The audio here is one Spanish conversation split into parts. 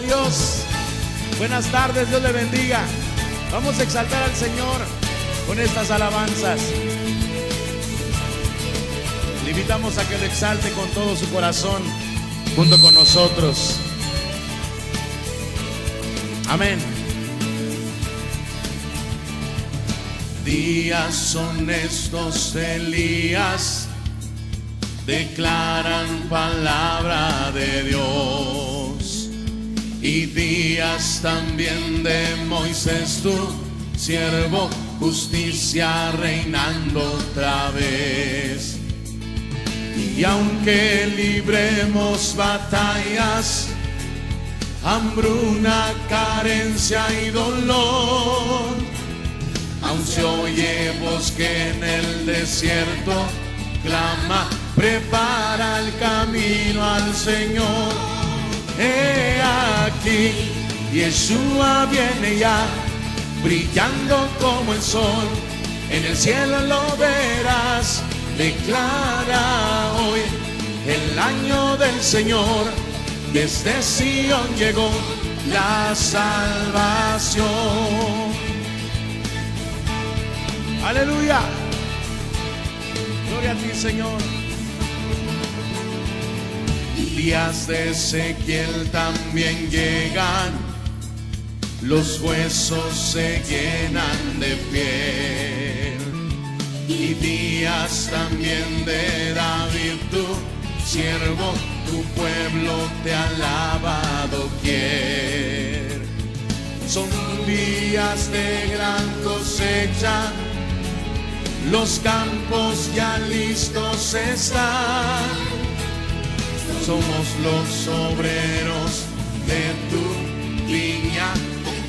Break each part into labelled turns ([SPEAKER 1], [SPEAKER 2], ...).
[SPEAKER 1] Dios. Buenas tardes, Dios le bendiga. Vamos a exaltar al Señor con estas alabanzas. Le invitamos a que lo exalte con todo su corazón junto con nosotros. Amén. Días son estos Elías, declaran palabra de Dios. Y días también de Moisés, tu siervo, justicia reinando otra vez. Y aunque libremos batallas, hambruna, carencia y dolor, aún se oye voz que en el desierto clama, prepara el camino al Señor. He aquí, Yeshua viene ya, brillando como el sol, en el cielo lo verás. Declara hoy el año del Señor, desde Sion llegó la salvación. Aleluya, gloria a ti, Señor. Días de Ezequiel también llegan, los huesos se llenan de piel. Y días también de David, tu siervo, tu pueblo te ha alabado quiere. Son días de gran cosecha, los campos ya listos están. Somos los obreros de tu viña,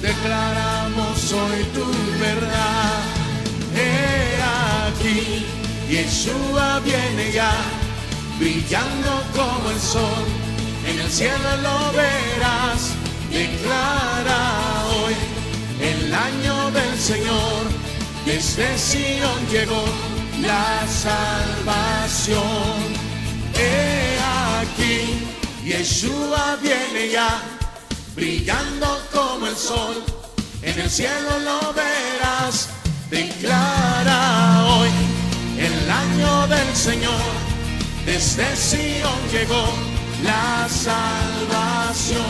[SPEAKER 1] declaramos hoy tu verdad. He aquí, Yeshua viene ya, brillando como el sol, en el cielo lo verás. Declara hoy el año del Señor, desde Sion llegó la salvación. He aquí, Yeshua viene ya, brillando como el sol, en el cielo lo verás. Declara hoy el año del Señor, desde Sion llegó la salvación.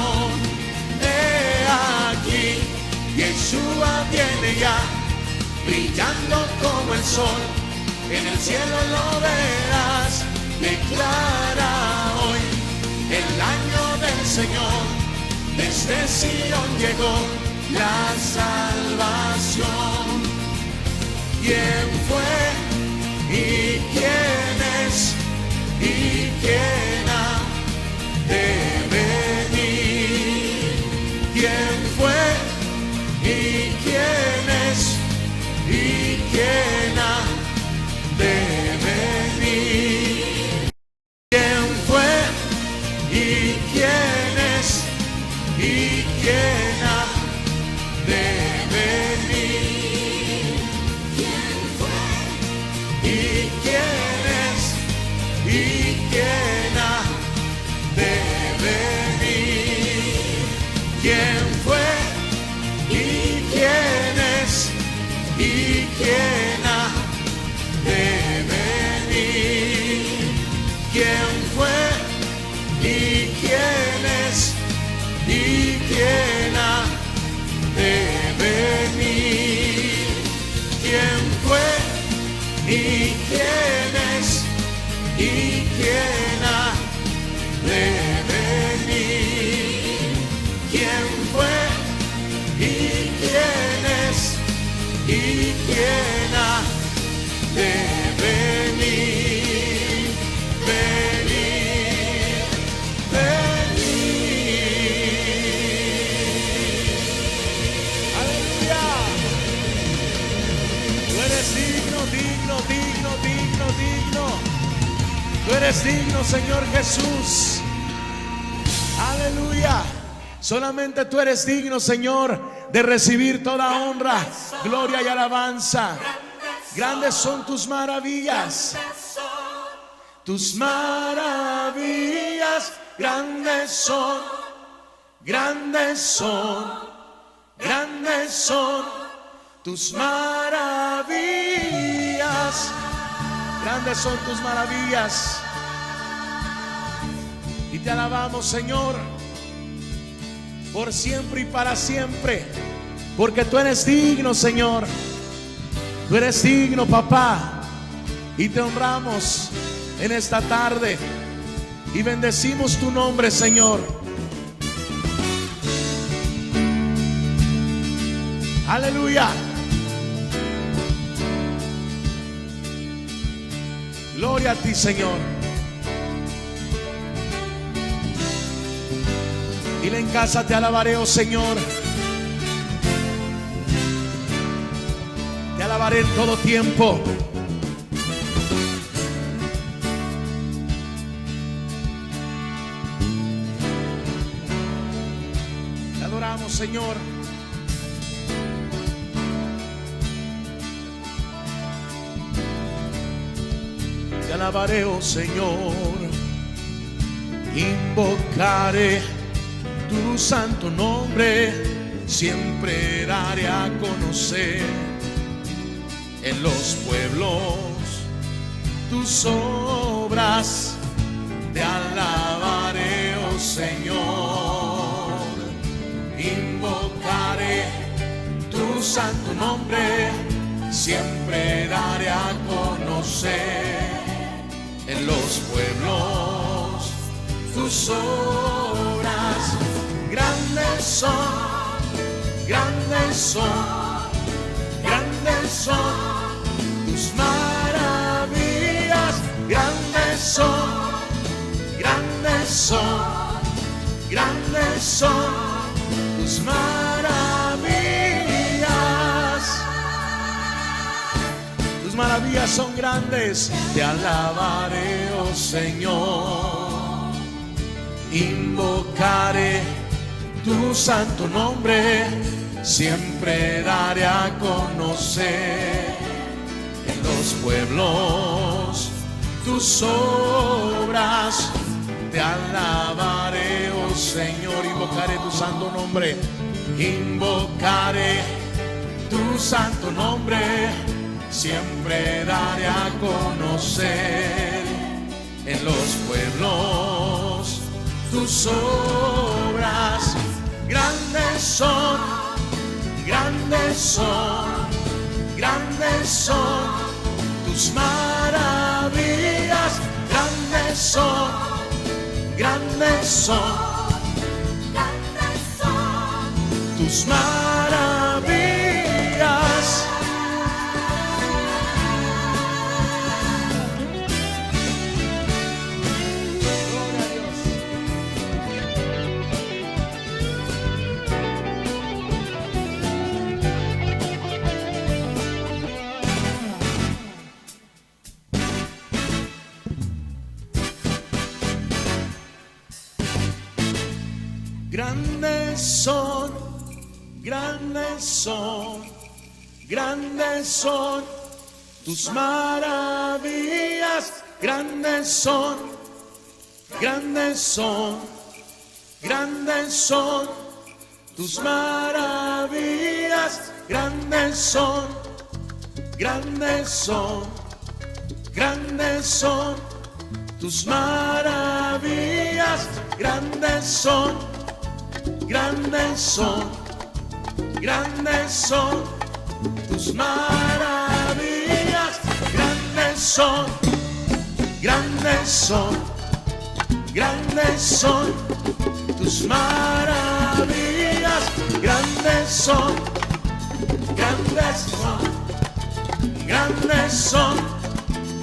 [SPEAKER 1] He aquí, Yeshua viene ya, brillando como el sol, en el cielo lo verás. Declara hoy el año del Señor, desde Sion llegó la salvación. ¿Quién fue y quién es y quién ha de venir? ¿Quién fue y quién es y quién ha de venir? ¿Quién fue y quién es y quién ha de venir? ¿Y quién es y quién ha de venir? ¿Quién fue y quién es y quién ha de venir? ¿Quién fue y quién es y quién ha de venir? ¿Quién fue y quién es y quién ha de venir? ¿Quién fue y quién es y quién ha de venir? Venir, venir. Aleluya. Tú eres digno, digno, digno, digno, digno. Tú eres digno, Señor Jesús. Aleluya. Solamente tú eres digno, Señor, de recibir toda honra, gloria y alabanza. Grandes son tus maravillas. Tus maravillas grandes son. grandes son tus maravillas. Grandes son tus maravillas. Y te alabamos, Señor, por siempre y para siempre, porque tú eres digno, Señor. Tú eres digno, papá. Y te honramos en esta tarde y bendecimos tu nombre, Señor. Aleluya. Gloria a ti, Señor. Dile en casa: te alabaré, oh Señor. Te alabaré en todo tiempo. Te adoramos, Señor. Te alabaré, oh Señor. Invocaré tu santo nombre, siempre daré a conocer en los pueblos tus obras. Te alabaré, oh Señor. Invocaré tu santo nombre, siempre daré a conocer en los pueblos tus obras. Grandes son, grandes son, grandes son tus maravillas. Grandes son, grandes son, grandes son tus maravillas. Tus maravillas son grandes. Te alabaré, oh Señor. Invocaré tu santo nombre, siempre daré a conocer en los pueblos tus obras. Te alabaré, oh Señor. Invocaré tu santo nombre. Invocaré tu santo nombre, siempre daré a conocer en los pueblos tus obras. Grandes son, grandes son, grandes son tus maravillas. Grandes son, grandes son, grandes son tus maravillas. Grandes son, grandes son, grandes son tus maravillas. Grandes son, grandes son, grandes son tus maravillas. Grandes son, grandes son, grandes son tus maravillas. Grandes son, grandes son, grandes son tus maravillas. Grandes son, grandes son, grandes son tus maravillas. Grandes son, grandes son, grandes son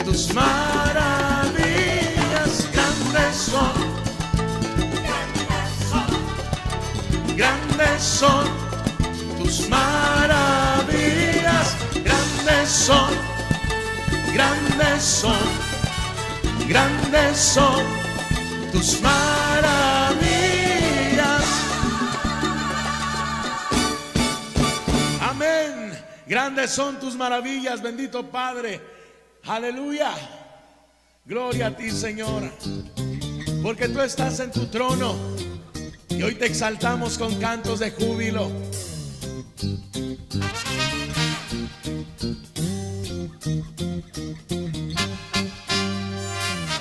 [SPEAKER 1] tus maravillas. Grandes son, grandes son tus maravillas. Grandes son, grandes son, grandes son tus maravillas. Amén. Grandes son tus maravillas, bendito Padre. Aleluya. Gloria a ti, Señor, porque tú estás en tu trono. Y hoy te exaltamos con cantos de júbilo.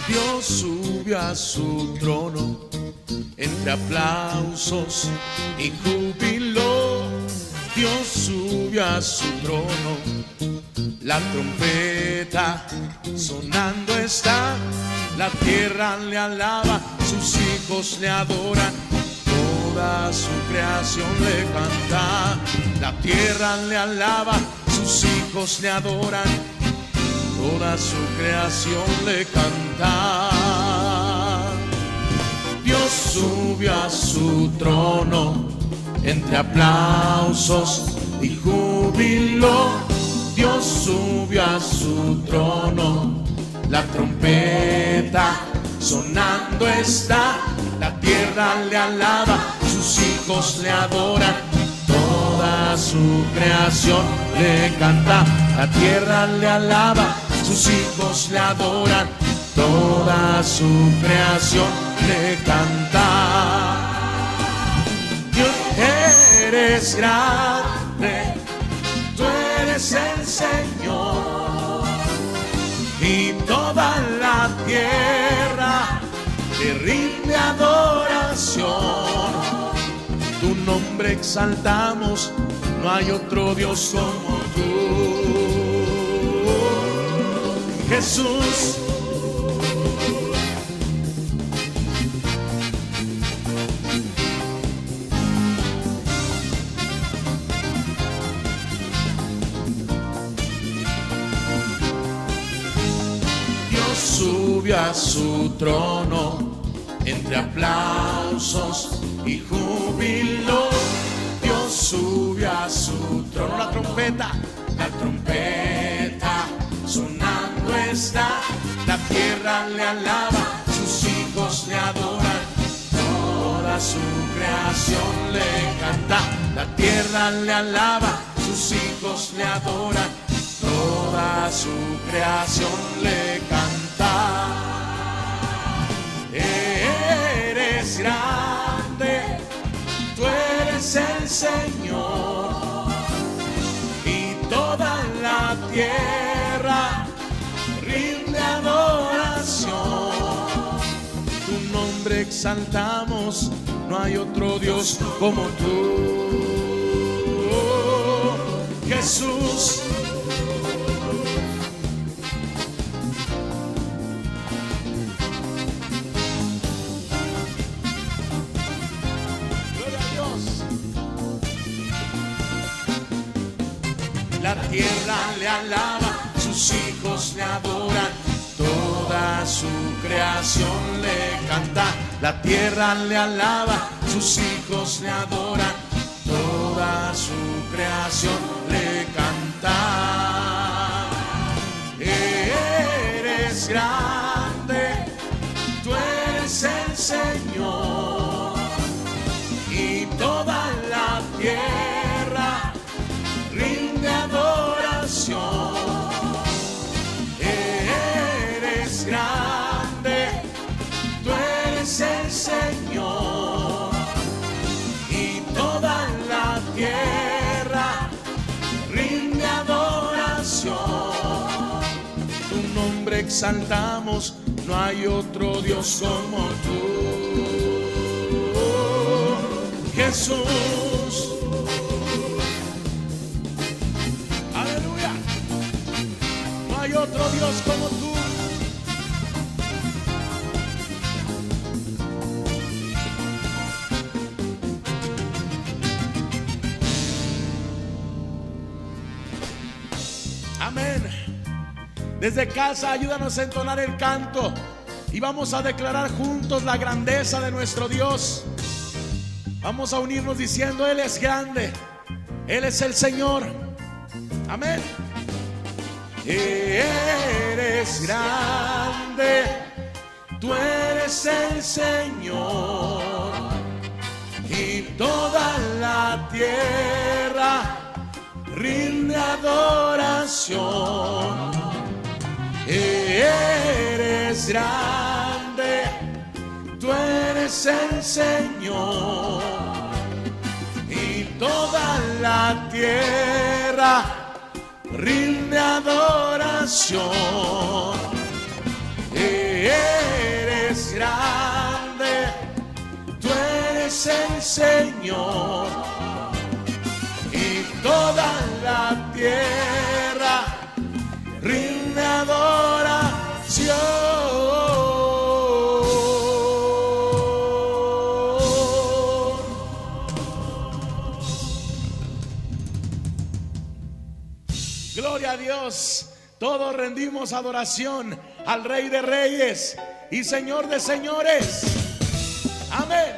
[SPEAKER 1] Dios subió a su trono entre aplausos y júbilo. Dios subió a su trono, la trompeta sonando está, la tierra le alaba, sus hijos le adoran, toda su creación le canta. La tierra le alaba, sus hijos le adoran, toda su creación le canta. Dios subió a su trono entre aplausos y júbilo. Dios subió a su trono, la trompeta sonando está, la tierra le alaba, sus hijos le adoran, toda su creación le canta. La tierra le alaba, sus hijos le adoran, toda su creación le canta. Dios, eres grande, tú eres el Señor, y toda la tierra te rinde adoración. Tu nombre exaltamos, no hay otro Dios como tú, Jesús. Subió a su trono entre aplausos y júbilo. Dios subió a su trono, la trompeta sonando está, la tierra le alaba, sus hijos le adoran, toda su creación le canta. La tierra le alaba, sus hijos le adoran, toda su creación le canta. Eres grande, tú eres el Señor, y toda la tierra rinde adoración. Tu nombre exaltamos, no hay otro Dios como tú, Jesús. La tierra le alaba, sus hijos le adoran, toda su creación le canta. La tierra le alaba, sus hijos le adoran, toda su creación le canta. Eres grande, tú eres el Señor, y toda la tierra rinde adoración. Eres grande, tú eres el Señor, y toda la tierra rinde adoración. Tu nombre exaltamos, no hay otro Dios como tú, Jesús. Hay otro Dios como tú. Amén. Desde casa ayúdanos a entonar el canto y vamos a declarar juntos la grandeza de nuestro Dios. Vamos a unirnos diciendo: Él es grande, Él es el Señor. Amén. Eres grande, tú eres el Señor, y toda la tierra rinde adoración. Eres grande, tú eres eres el Señor, y toda la tierra rinde adoración. Eres grande, tú eres el Señor, y toda la tierra rinde adoración. Gloria a Dios. Todos rendimos adoración al Rey de Reyes y Señor de Señores. Amén.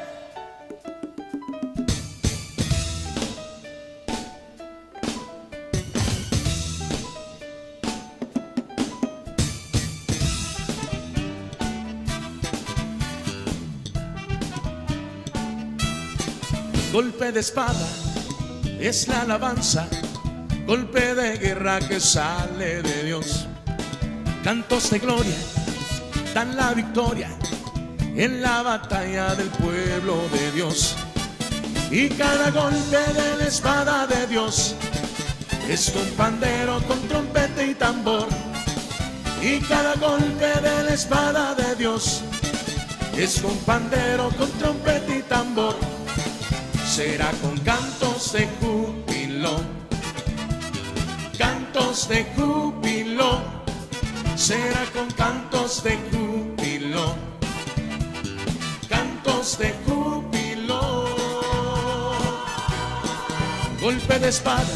[SPEAKER 1] Golpe de espada es la alabanza, golpe de guerra que sale de Dios. Cantos de gloria dan la victoria en la batalla del pueblo de Dios. Y cada golpe de la espada de Dios es con pandero, con trompeta y tambor. Y cada golpe de la espada de Dios es con pandero, con trompeta y tambor. Será con cantos de júbilo, cantos de júbilo. Será con cantos de júbilo, cantos de júbilo. Golpe de espada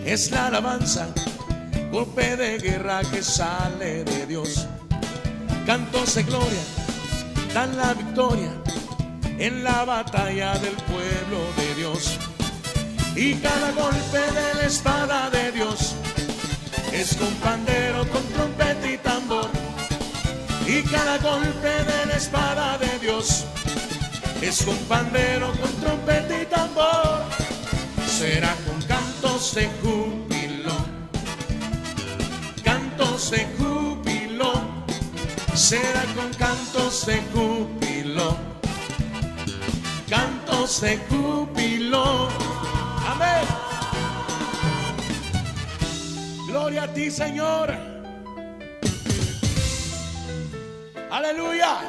[SPEAKER 1] es la alabanza, golpe de guerra que sale de Dios. Cantos de gloria dan la victoria en la batalla del pueblo de Dios. Y cada golpe de la espada de Dios es con pandero, con trompeta y tambor. Y cada golpe de la espada de Dios es con pandero, con trompeta y tambor. Será con cantos de júbilo, cantos de júbilo. Será con cantos de júbilo, cantos de júbilo. Amén. Gloria a ti, Señor. Aleluya.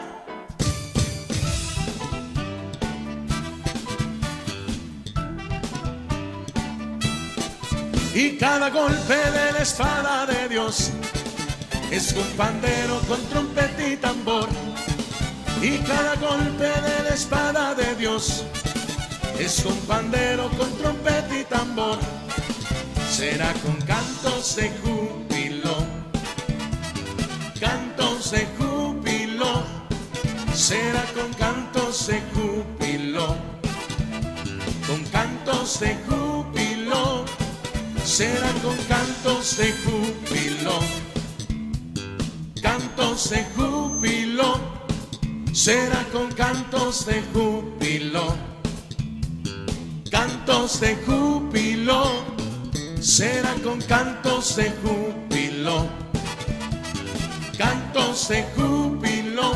[SPEAKER 1] Y cada golpe de la espada de Dios es con pandero, con trompeta y tambor. Y cada golpe de la espada de Dios es con pandero, con trompeta y tambor. Será con cantos de júbilo, cantos de júbilo. Será con cantos de júbilo, con cantos de júbilo. Será con cantos de júbilo, cantos de júbilo. Será con cantos de júbilo, cantos de júbilo. Será con cantos de júbilo, cantos de júbilo.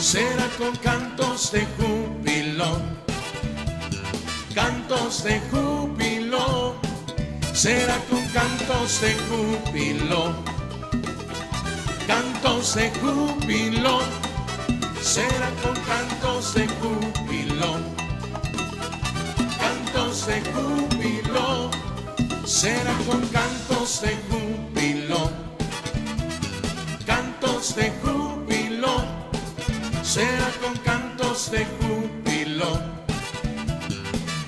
[SPEAKER 1] Será con cantos de júbilo, cantos de júbilo. Será con cantos de júbilo, cantos de júbilo. Será con cantos de júbilo, cantos de júbilo. Será con cantos de júbilo, cantos de júbilo. Será con cantos de júbilo,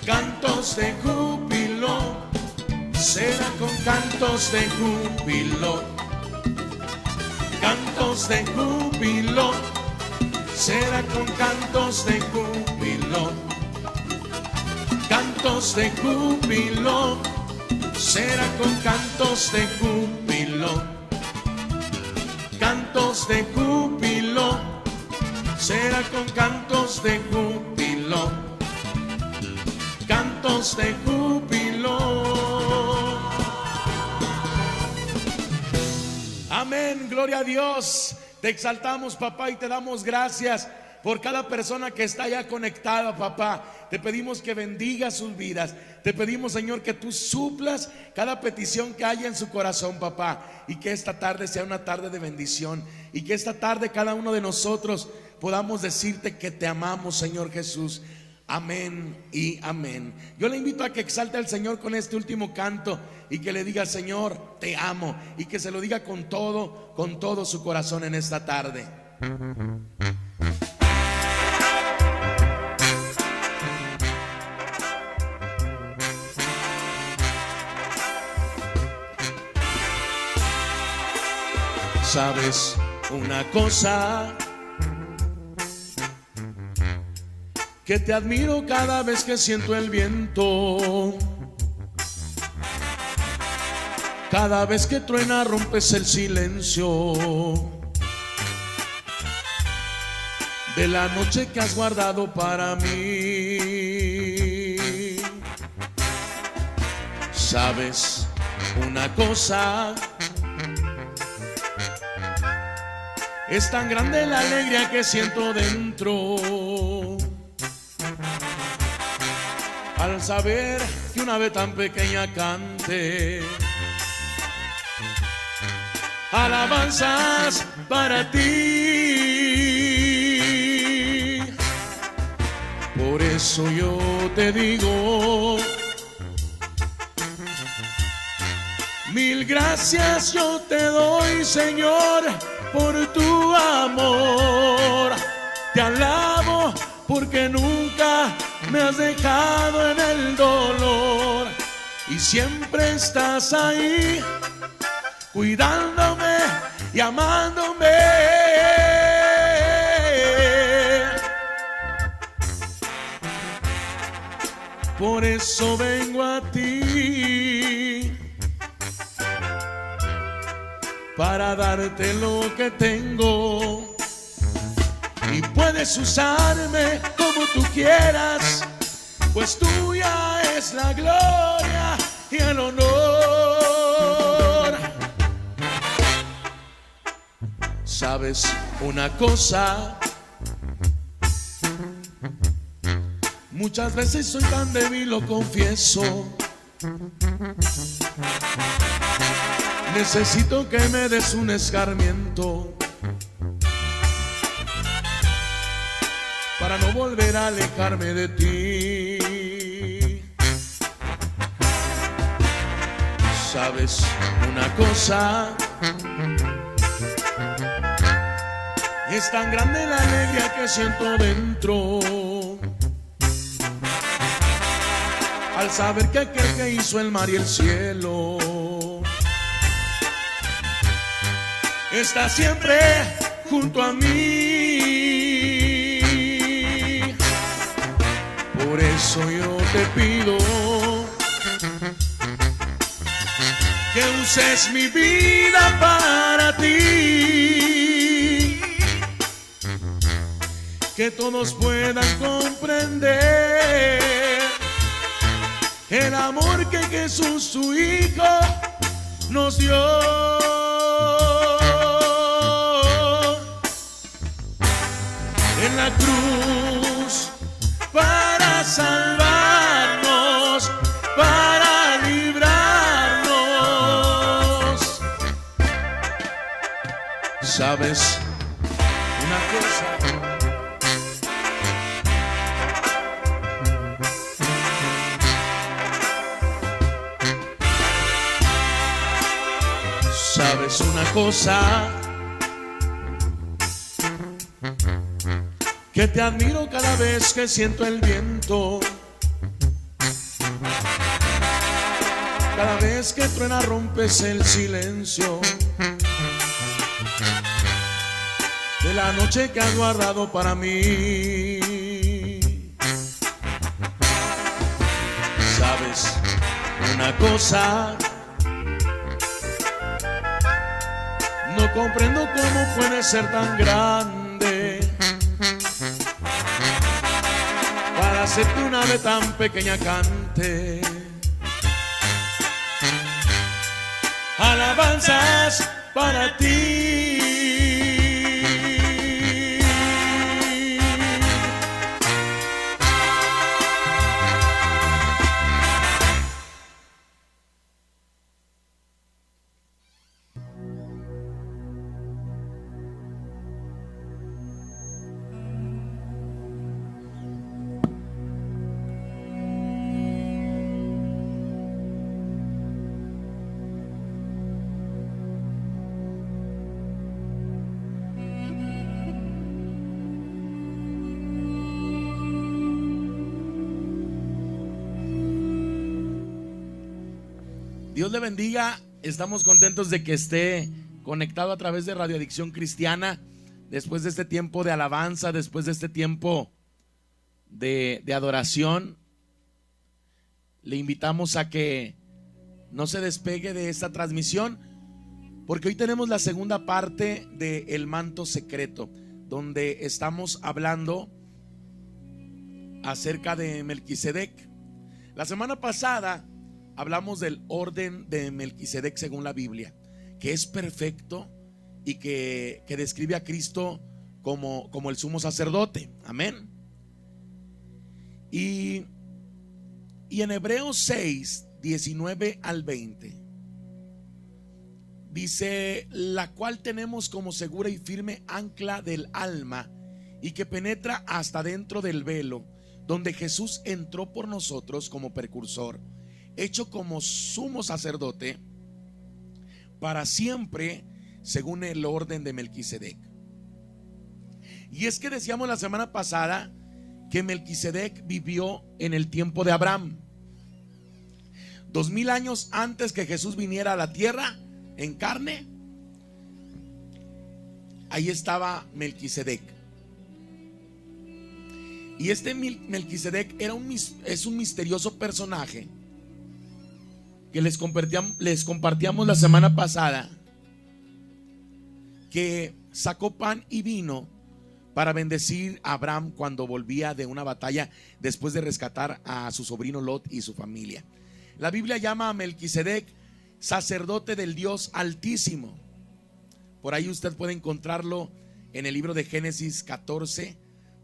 [SPEAKER 1] cantos de júbilo. Será con cantos de júbilo, cantos de júbilo. Será con cantos de júbilo, cantos de júbilo. Será con cantos de júbilo, cantos de júbilo. Será con cantos de júbilo, cantos de júbilo. Amén, gloria a Dios. Te exaltamos, papá, y te damos gracias por cada persona que está ya conectada, papá. Te pedimos que bendiga sus vidas. Te pedimos, Señor, que tú suplas cada petición que haya en su corazón, papá. Y que esta tarde sea una tarde de bendición. Y que esta tarde cada uno de nosotros podamos decirte que te amamos, Señor Jesús. Amén y amén. Yo le invito a que exalte al Señor con este último canto y que le diga: Señor, te amo. Y que se lo diga con todo su corazón en esta tarde. ¿Sabes una cosa? Que te admiro cada vez que siento el viento. Cada vez que truena rompes el silencio de la noche que has guardado para mí. ¿Sabes una cosa? Es tan grande la alegría que siento dentro al saber que una ave tan pequeña cante alabanzas para ti. Por eso yo te digo, mil gracias yo te doy, Señor, por tu amor. Te alabo porque nunca me has dejado en el dolor y siempre estás ahí cuidándome y amándome. Por eso vengo a ti, para darte lo que tengo. Y puedes usarme como tú quieras, pues tuya es la gloria y el honor. ¿Sabes una cosa? Muchas veces soy tan débil, lo confieso. Necesito que me des un escarmiento para no volver a alejarme de ti. ¿Sabes una cosa? Es tan grande la alegría que siento dentro al saber que aquel que hizo el mar y el cielo está siempre junto a mí. Por eso yo te pido que uses mi vida para ti, que todos puedan comprender el amor que Jesús su Hijo nos dio. En la cruz para salvarnos, para librarnos. ¿Sabes una cosa? ¿Sabes una cosa? Que te admiro cada vez que siento el viento. Cada vez que truena rompes el silencio de la noche que has guardado para mí. ¿Sabes una cosa? No comprendo cómo puede ser tan grande para hacer que una ave tan pequeña cante alabanzas para ti. Dios le bendiga. Estamos contentos de que esté conectado a través de Radio Adicción Cristiana. Después de este tiempo de alabanza, después de este tiempo de adoración, le invitamos a que no se despegue de esta transmisión, porque hoy tenemos la segunda parte de El Manto Secreto, donde estamos hablando acerca de Melquisedec. La semana pasada hablamos del orden de Melquisedec según la Biblia, que es perfecto y que describe a Cristo como el sumo sacerdote. Amén. Y en Hebreos 6, 19 al 20 dice: la cual tenemos como segura y firme ancla del alma, y que penetra hasta dentro del velo, donde Jesús entró por nosotros como precursor, hecho como sumo sacerdote para siempre, según el orden de Melquisedec. Y es que decíamos la semana pasada que Melquisedec vivió en el tiempo de Abraham, 2000 años antes que Jesús viniera a la tierra en carne. Ahí estaba Melquisedec. Y este Melquisedec es un misterioso personaje que les compartíamos la semana pasada, que sacó pan y vino para bendecir a Abraham cuando volvía de una batalla después de rescatar a su sobrino Lot y su familia. La Biblia llama a Melquisedec sacerdote del Dios Altísimo. Por ahí usted puede encontrarlo en el libro de Génesis 14,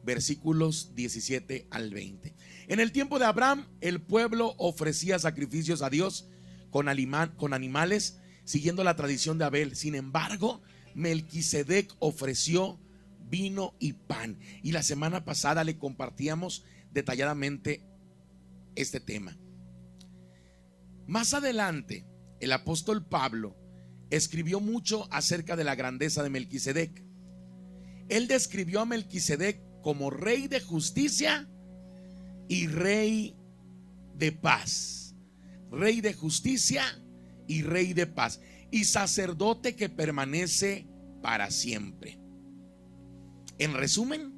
[SPEAKER 1] versículos 17 al 20. En el tiempo de Abraham, el pueblo ofrecía sacrificios a Dios con animales, siguiendo la tradición de Abel. Sin embargo, Melquisedec ofreció vino y pan. Y la semana pasada le compartíamos detalladamente este tema. Más adelante, el apóstol Pablo escribió mucho acerca de la grandeza de Melquisedec. Él describió a Melquisedec como rey de justicia y rey de paz. Rey de justicia y rey de paz, y sacerdote que permanece para siempre. En resumen,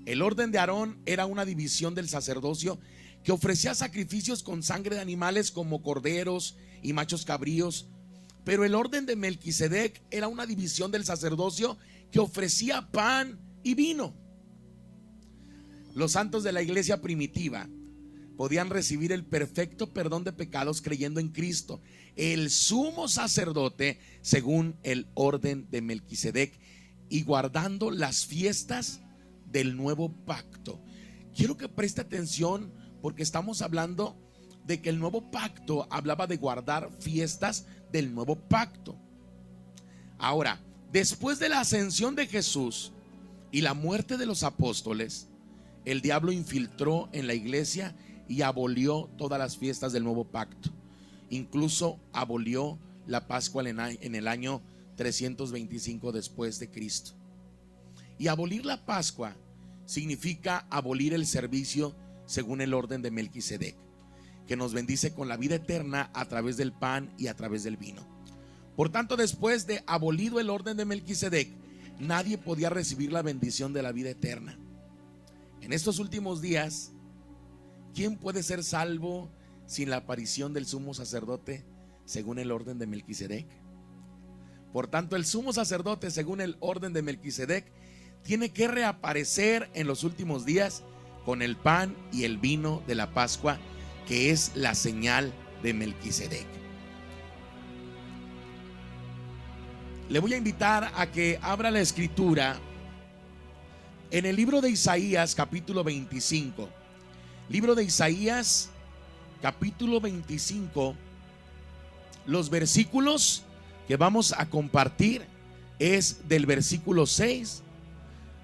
[SPEAKER 1] el orden de Aarón era una división del sacerdocio que ofrecía sacrificios con sangre de animales como corderos y machos cabríos. Pero el orden de Melquisedec era una división del sacerdocio que ofrecía pan y vino. Los santos de la iglesia primitiva podían recibir el perfecto perdón de pecados creyendo en Cristo, el sumo sacerdote, según el orden de Melquisedec, y guardando las fiestas del nuevo pacto. Quiero que preste atención, porque estamos hablando de que el nuevo pacto hablaba de guardar fiestas del nuevo pacto. Ahora, después de la ascensión de Jesús y la muerte de los apóstoles, el diablo infiltró en la iglesia y abolió todas las fiestas del nuevo pacto. Incluso abolió la Pascua en el año 325 después de Cristo. Y abolir la Pascua significa abolir el servicio según el orden de Melquisedec, que nos bendice con la vida eterna a través del pan y a través del vino. Por tanto, después de abolido el orden de Melquisedec, nadie podía recibir la bendición de la vida eterna. En estos últimos días, ¿quién puede ser salvo sin la aparición del sumo sacerdote según el orden de Melquisedec? Por tanto, el sumo sacerdote según el orden de Melquisedec tiene que reaparecer en los últimos días con el pan y el vino de la Pascua, que es la señal de Melquisedec. Le voy a invitar a que abra la escritura en el libro de Isaías, capítulo 25. Libro de Isaías, capítulo 25. Los versículos que vamos a compartir es del versículo 6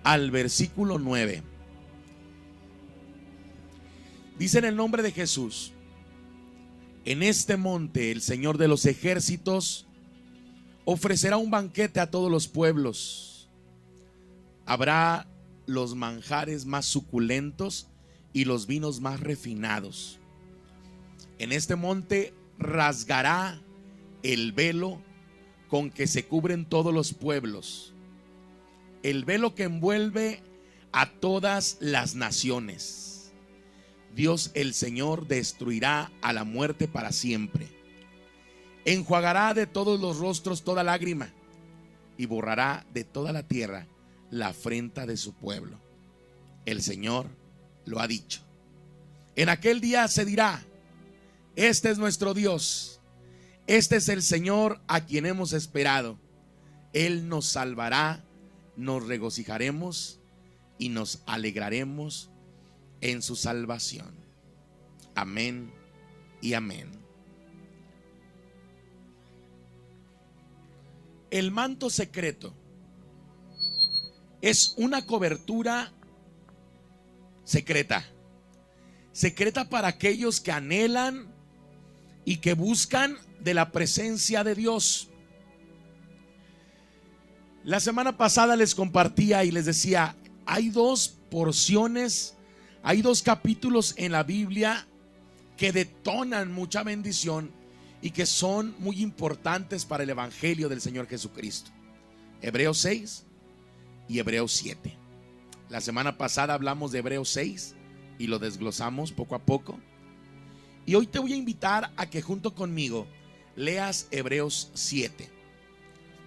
[SPEAKER 1] al versículo 9. Dice: en el nombre de Jesús, en este monte el Señor de los ejércitos ofrecerá un banquete a todos los pueblos. Habrá los manjares más suculentos y los vinos más refinados. En este monte rasgará el velo con que se cubren todos los pueblos, el velo que envuelve a todas las naciones. Dios el Señor destruirá a la muerte para siempre. Enjuagará de todos los rostros toda lágrima y borrará de toda la tierra la afrenta de su pueblo. El Señor lo ha dicho. En aquel día se dirá: este es nuestro Dios, este es el Señor a quien hemos esperado. Él nos salvará, nos regocijaremos y nos alegraremos en su salvación. Amén y amén. El manto secreto es una cobertura secreta. Secreta para aquellos que anhelan y que buscan de la presencia de Dios. La semana pasada les compartía y les decía, hay dos porciones, hay dos capítulos en la Biblia que detonan mucha bendición y que son muy importantes para el evangelio del Señor Jesucristo. Hebreos 6 y Hebreos 7. La semana pasada hablamos de Hebreos 6 y lo desglosamos poco a poco. Y hoy te voy a invitar a que junto conmigo leas Hebreos 7.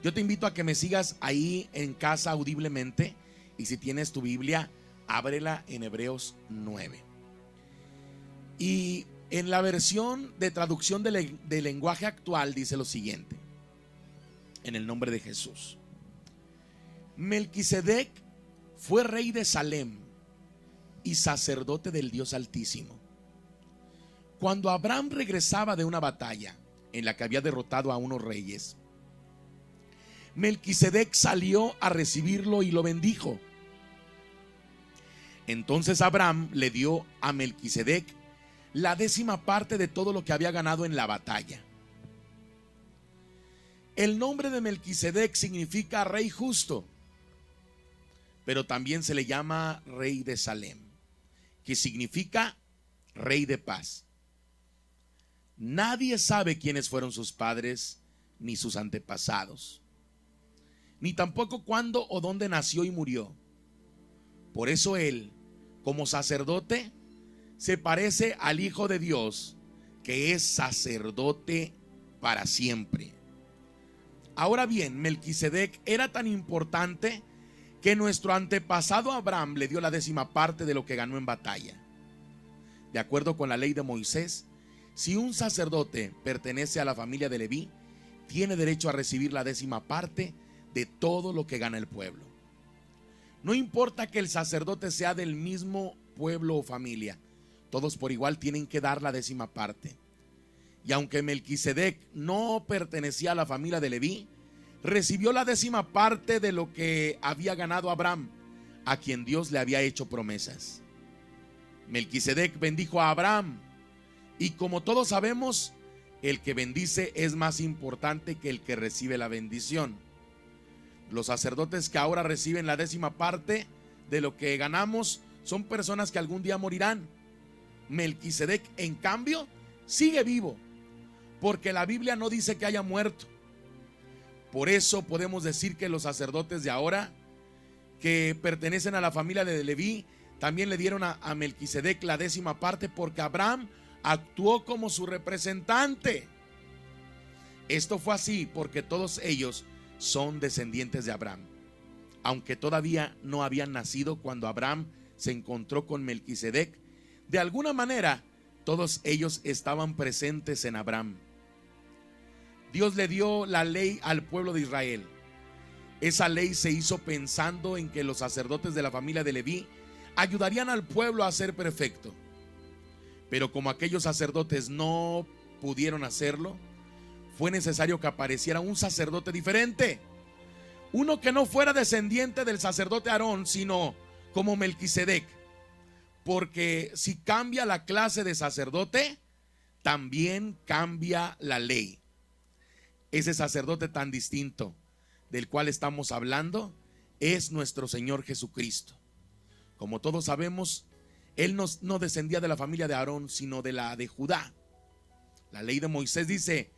[SPEAKER 1] Yo te invito a que me sigas ahí en casa audiblemente, y si tienes tu Biblia, ábrela en Hebreos 9. Y en la versión de traducción de lenguaje actual dice lo siguiente: en el nombre de Jesús. Melquisedec fue rey de Salem y sacerdote del Dios Altísimo. Cuando Abraham regresaba de una batalla en la que había derrotado a unos reyes, Melquisedec salió a recibirlo y lo bendijo. Entonces Abraham le dio a Melquisedec la 10ª parte de todo lo que había ganado en la batalla. El nombre de Melquisedec significa rey justo, pero también se le llama rey de Salem, que significa rey de paz. Nadie sabe quiénes fueron sus padres ni sus antepasados, ni tampoco cuándo o dónde nació y murió. Por eso él, como sacerdote, se parece al Hijo de Dios, que es sacerdote para siempre. Ahora bien, Melquisedec era tan importante que nuestro antepasado Abraham le dio la 10ª parte de lo que ganó en batalla. De acuerdo con la ley de Moisés, si un sacerdote pertenece a la familia de Leví, tiene derecho a recibir la 10ª parte de todo lo que gana el pueblo. No importa que el sacerdote sea del mismo pueblo o familia, todos por igual tienen que dar la 10ª parte. Y aunque Melquisedec no pertenecía a la familia de Leví, recibió la 10ª parte de lo que había ganado Abraham, a quien Dios le había hecho promesas. Melquisedec bendijo a Abraham, y como todos sabemos, el que bendice es más importante que el que recibe la bendición. Los sacerdotes que ahora reciben la 10ª parte de lo que ganamos son personas que algún día morirán. Melquisedec, en cambio, sigue vivo, porque la Biblia no dice que haya muerto. Por eso podemos decir que los sacerdotes de ahora, que pertenecen a la familia de Leví, también le dieron a Melquisedec la 10ª parte, porque Abraham actuó como su representante. Esto fue así porque todos ellos son descendientes de Abraham, aunque todavía no habían nacido cuando Abraham se encontró con Melquisedec. De alguna manera, todos ellos estaban presentes en Abraham. Dios le dio la ley al pueblo de Israel. Esa ley se hizo pensando en que los sacerdotes de la familia de Leví ayudarían al pueblo a ser perfecto. Pero como aquellos sacerdotes no pudieron hacerlo, fue necesario que apareciera un sacerdote diferente, uno que no fuera descendiente del sacerdote Aarón, sino como Melquisedec, porque si cambia la clase de sacerdote, también cambia la ley. Ese sacerdote tan distinto del cual estamos hablando es nuestro Señor Jesucristo. Como todos sabemos, él no descendía de la familia de Aarón, sino de la de Judá. La ley de Moisés dice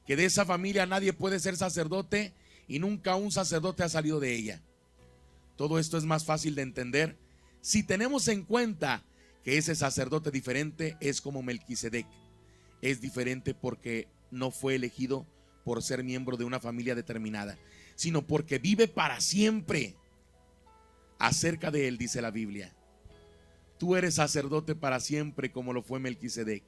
[SPEAKER 1] que de esa familia nadie puede ser sacerdote y nunca un sacerdote ha salido de ella. Todo esto es más fácil de entender si tenemos en cuenta que ese sacerdote diferente es como Melquisedec. Es diferente porque no fue elegido por ser miembro de una familia determinada, sino porque vive para siempre. Acerca de él dice la Biblia: tú eres sacerdote para siempre, como lo fue Melquisedec.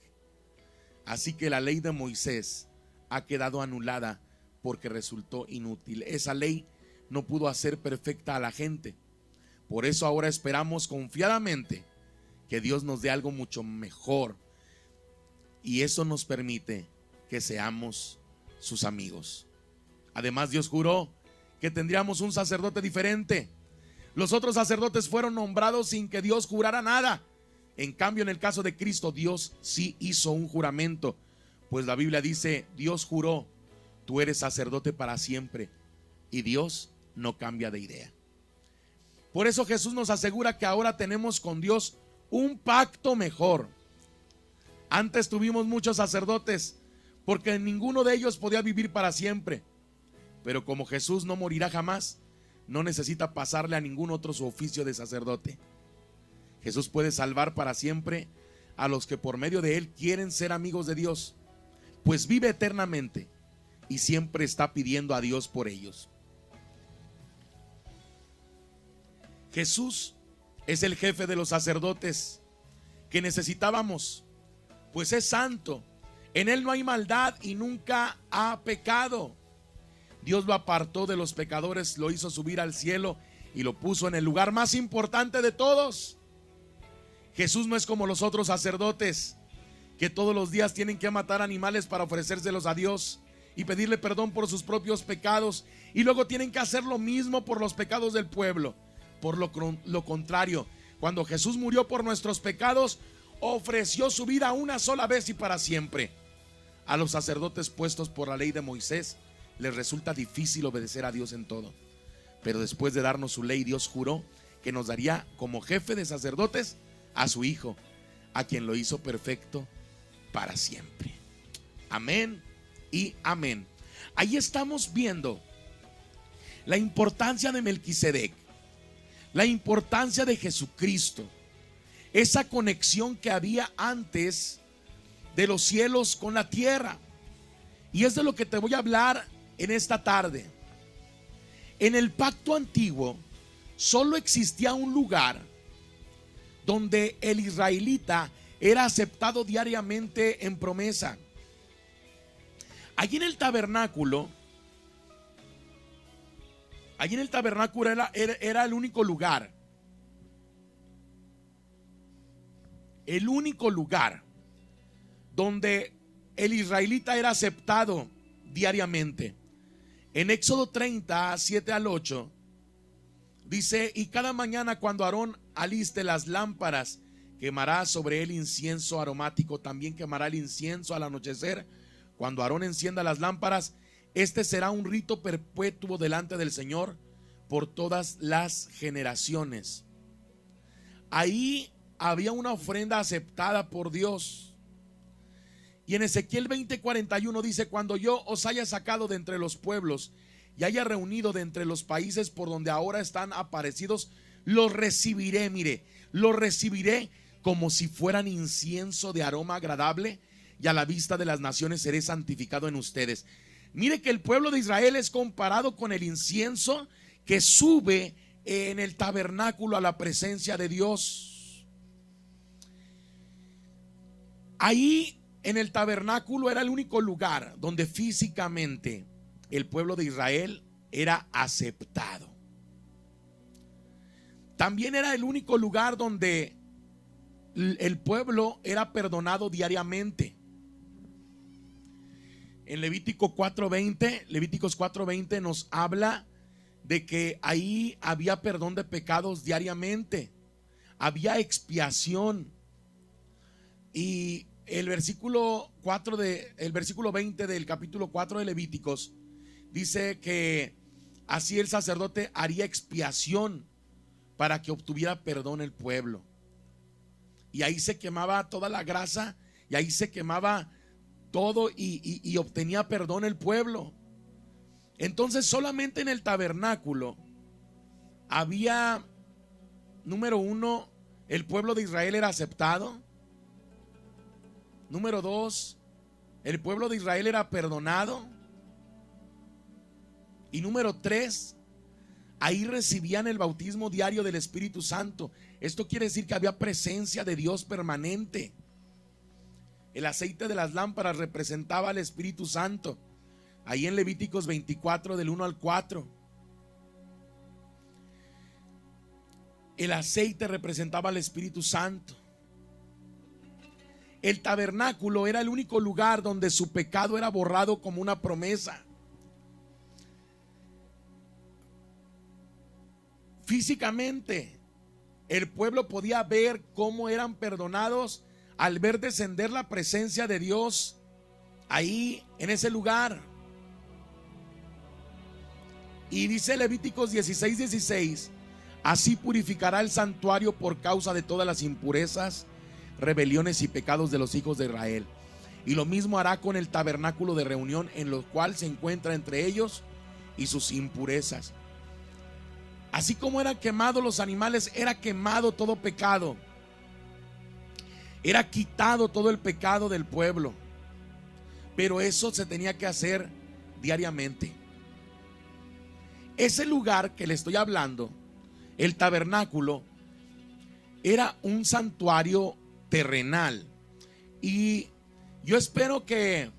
[SPEAKER 1] Así que la ley de Moisés ha quedado anulada porque resultó inútil. Esa ley no pudo hacer perfecta a la gente. Por eso ahora esperamos confiadamente que Dios nos dé algo mucho mejor, y eso nos permite que seamos sus amigos. Además, Dios juró que tendríamos un sacerdote diferente. Los otros sacerdotes fueron nombrados sin que Dios jurara nada. En cambio, en el caso de Cristo, Dios sí hizo un juramento, pues la Biblia dice: Dios juró, tú eres sacerdote para siempre, y Dios no cambia de idea. Por eso Jesús nos asegura que ahora tenemos con Dios un pacto mejor. Antes tuvimos muchos sacerdotes porque ninguno de ellos podía vivir para siempre, pero como Jesús no morirá jamás, no necesita pasarle a ningún otro su oficio de sacerdote. Jesús puede salvar para siempre a los que por medio de él quieren ser amigos de Dios, pues vive eternamente y siempre está pidiendo a Dios por ellos. Jesús es el jefe de los sacerdotes que necesitábamos, pues es santo. En él no hay maldad y nunca ha pecado. Dios lo apartó de los pecadores, lo hizo subir al cielo y lo puso en el lugar más importante de todos. Jesús no es como los otros sacerdotes que todos los días tienen que matar animales para ofrecérselos a Dios y pedirle perdón por sus propios pecados, y luego tienen que hacer lo mismo por los pecados del pueblo. Por lo contrario, cuando Jesús murió por nuestros pecados, ofreció su vida una sola vez y para siempre. A los sacerdotes puestos por la ley de Moisés les resulta difícil obedecer a Dios en todo, pero después de darnos su ley, Dios juró que nos daría como jefe de sacerdotes a su Hijo, a quien lo hizo perfecto para siempre. Amén y amén. Ahí estamos viendo la importancia de Melquisedec, la importancia de Jesucristo, esa conexión que había antes de los cielos con la tierra. Y es de lo que te voy a hablar en esta tarde. En el pacto antiguo solo existía un lugar donde el israelita era aceptado diariamente en promesa. Allí en el tabernáculo era el único lugar. El único lugar donde el israelita era aceptado diariamente. En Éxodo 30, 7 al 8, dice: y cada mañana cuando Aarón aliste las lámparas, quemará sobre él incienso aromático. También quemará el incienso al anochecer. Cuando Aarón encienda las lámparas, este será un rito perpetuo delante del Señor por todas las generaciones. Ahí había una ofrenda aceptada por Dios. Y en Ezequiel 20:41 dice: cuando yo os haya sacado de entre los pueblos y haya reunido de entre los países por donde ahora están aparecidos, los recibiré, mire, los recibiré como si fueran incienso de aroma agradable, y a la vista de las naciones seré santificado en ustedes. Mire que el pueblo de Israel es comparado con el incienso que sube en el tabernáculo a la presencia de Dios. Ahí en el tabernáculo era el único lugar donde físicamente el pueblo de Israel era aceptado. También era el único lugar donde el pueblo era perdonado diariamente. En Levíticos 4:20 nos habla de que ahí había perdón de pecados diariamente, había expiación. Y el versículo 20 del capítulo 4 de Levíticos dice que así el sacerdote haría expiación para que obtuviera perdón el pueblo. Y ahí se quemaba toda la grasa, y ahí se quemaba todo y obtenía perdón el pueblo. Entonces solamente en el tabernáculo había, número uno, el pueblo de Israel era aceptado. Número dos, el pueblo de Israel era perdonado. Y número tres, ahí recibían el bautismo diario del Espíritu Santo. Esto quiere decir que había presencia de Dios permanente. El aceite de las lámparas representaba al Espíritu Santo. Ahí en Levíticos 24 del 1 al 4. El aceite representaba al Espíritu Santo. El tabernáculo era el único lugar donde su pecado era borrado como una promesa. Físicamente, el pueblo podía ver cómo eran perdonados al ver descender la presencia de Dios ahí en ese lugar. Y dice Levíticos 16:16: así purificará el santuario por causa de todas las impurezas, rebeliones y pecados de los hijos de Israel. Y lo mismo hará con el tabernáculo de reunión, en lo cual se encuentra entre ellos y sus impurezas. Así como eran quemados los animales, era quemado todo pecado. Era quitado todo el pecado del pueblo. Pero eso se tenía que hacer diariamente. Ese lugar que le estoy hablando, el tabernáculo, era un santuario terrenal. Y yo espero que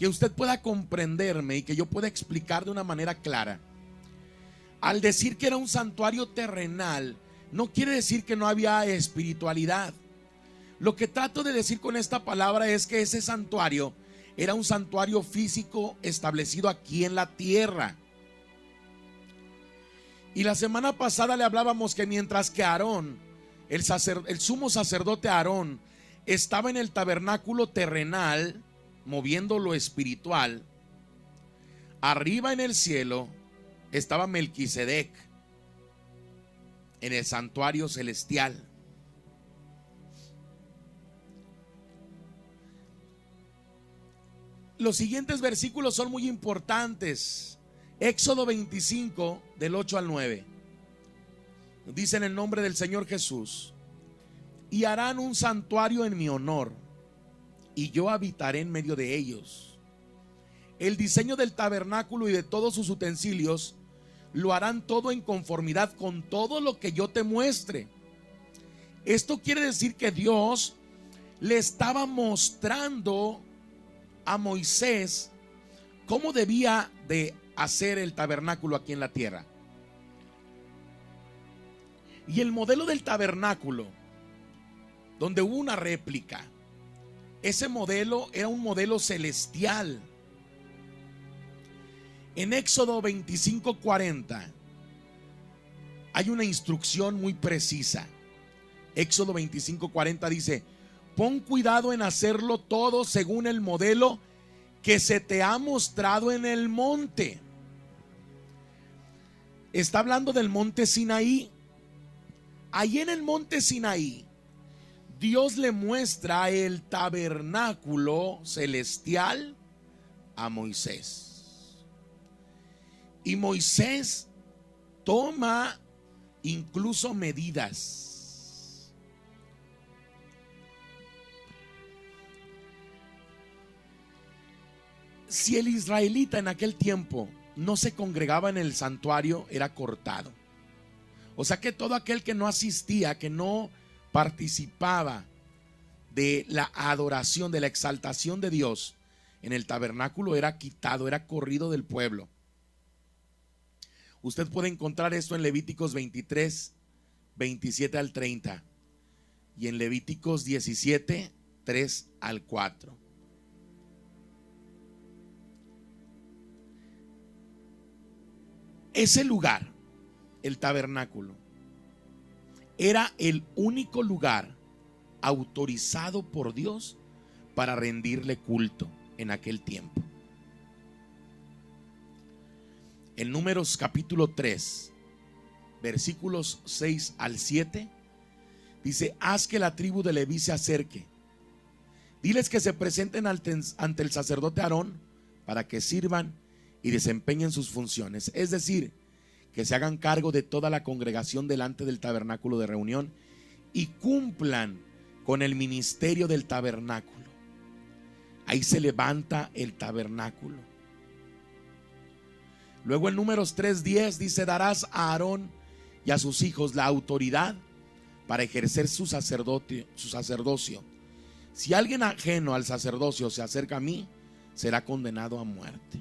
[SPEAKER 1] usted pueda comprenderme y que yo pueda explicar de una manera clara. Al decir que era un santuario terrenal, no quiere decir que no había espiritualidad. Lo que trato de decir con esta palabra es que ese santuario era un santuario físico establecido aquí en la tierra. Y la semana pasada le hablábamos que mientras que Aarón, el sumo sacerdote Aarón, estaba en el tabernáculo terrenal, moviendo lo espiritual, arriba en el cielo estaba Melquisedec, en el santuario celestial. Los siguientes versículos son muy importantes. Éxodo 25 del 8 al 9. Dice en el nombre del Señor Jesús: y harán un santuario en mi honor, y yo habitaré en medio de ellos. El diseño del tabernáculo y de todos sus utensilios lo harán todo en conformidad con todo lo que yo te muestre. Esto quiere decir que Dios le estaba mostrando a Moisés cómo debía de hacer el tabernáculo aquí en la tierra. Y el modelo del tabernáculo, donde hubo una réplica, ese modelo era un modelo celestial. En Éxodo 25:40 hay una instrucción muy precisa. Éxodo 25:40 dice: pon cuidado en hacerlo todo según el modelo que se te ha mostrado en el monte. Está hablando del monte Sinaí. Ahí en el monte Sinaí, Dios le muestra el tabernáculo celestial a Moisés. Y Moisés toma incluso medidas. Si el israelita en aquel tiempo no se congregaba en el santuario, era cortado. O sea que todo aquel que no asistía, que no participaba de la adoración, de la exaltación de Dios en el tabernáculo, era quitado, era corrido del pueblo. Usted puede encontrar esto en Levíticos 23, 27 al 30 y en Levíticos 17, 3 al 4. Ese lugar, el tabernáculo, era el único lugar autorizado por Dios para rendirle culto en aquel tiempo. En Números capítulo 3, versículos 6 al 7, dice: haz que la tribu de Leví se acerque Diles que se presenten ante el sacerdote Aarón para que sirvan y desempeñen sus funciones. Es decir, que se hagan cargo de toda la congregación delante del tabernáculo de reunión y cumplan con el ministerio del tabernáculo. Ahí se levanta el tabernáculo. Luego en Números 3:10 dice: darás a Aarón y a sus hijos la autoridad para ejercer su sacerdocio. Si alguien ajeno al sacerdocio se acerca a mí, será condenado a muerte.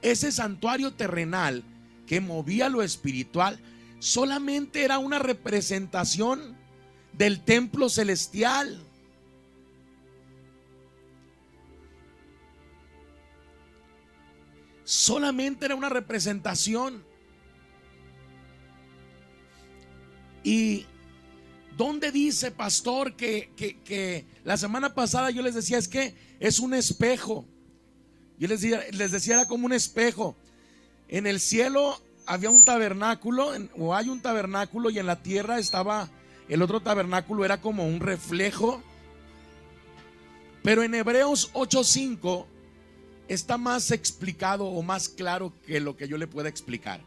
[SPEAKER 1] Ese santuario terrenal que movía lo espiritual solamente era una representación del templo celestial. Solamente era una representación. ¿Y dónde dice, pastor, que la semana pasada yo les decía es que es un espejo? Yo les decía era como un espejo. En el cielo había un tabernáculo, o hay un tabernáculo, y en la tierra estaba el otro tabernáculo, era como un reflejo. Pero en Hebreos 8:5 está más explicado o más claro que lo que yo le pueda explicar.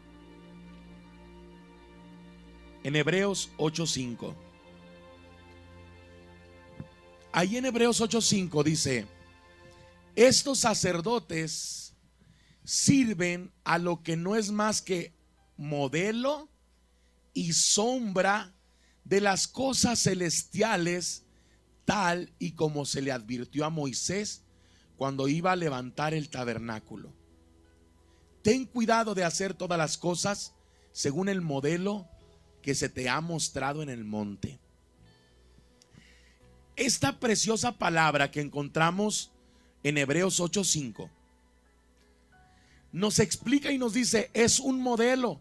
[SPEAKER 1] En Hebreos 8:5. Ahí en Hebreos 8:5 dice: estos sacerdotes sirven a lo que no es más que modelo y sombra de las cosas celestiales, tal y como se le advirtió a Moisés cuando iba a levantar el tabernáculo. Ten cuidado de hacer todas las cosas según el modelo que se te ha mostrado en el monte. Esta preciosa palabra que encontramos en Hebreos 8:5 nos explica y nos dice: es un modelo.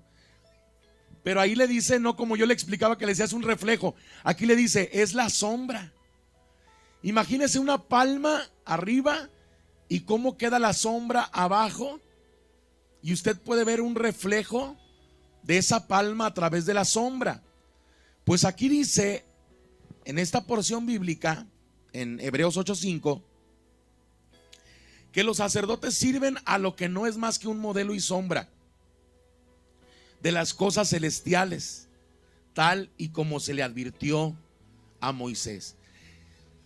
[SPEAKER 1] Pero ahí le dice, no como yo le explicaba que le decía es un reflejo. Aquí le dice, es la sombra. Imagínese una palma arriba y cómo queda la sombra abajo, y usted puede ver un reflejo de esa palma a través de la sombra. Pues aquí dice, en esta porción bíblica, en Hebreos 8:5, que los sacerdotes sirven a lo que no es más que un modelo y sombra de las cosas celestiales, tal y como se le advirtió a Moisés.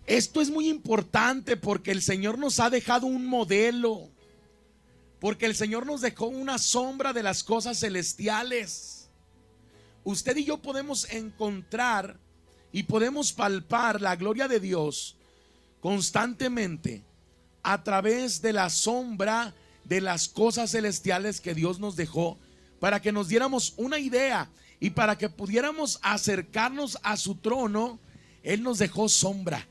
[SPEAKER 1] Esto es muy importante porque el Señor nos ha dejado un modelo, porque el Señor nos dejó una sombra de las cosas celestiales. Usted y yo podemos encontrar y podemos palpar la gloria de Dios constantemente a través de la sombra de las cosas celestiales que Dios nos dejó, para que nos diéramos una idea y para que pudiéramos acercarnos a su trono. Él nos dejó sombras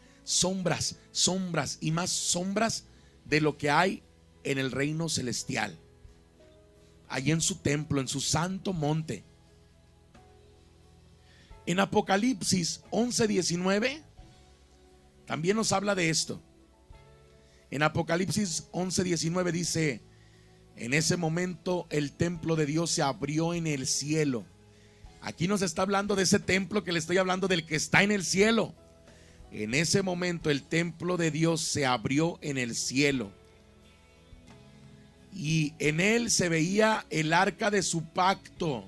[SPEAKER 1] y más sombras de lo que hay en el reino celestial, allí en su templo, en su santo monte. En Apocalipsis 11:19 también nos habla de esto. En Apocalipsis 11:19 dice: en ese momento el templo de Dios se abrió en el cielo. Aquí nos está hablando de ese templo que le estoy hablando, del que está en el cielo. En ese momento el templo de Dios se abrió en el cielo, y en él se veía el arca de su pacto.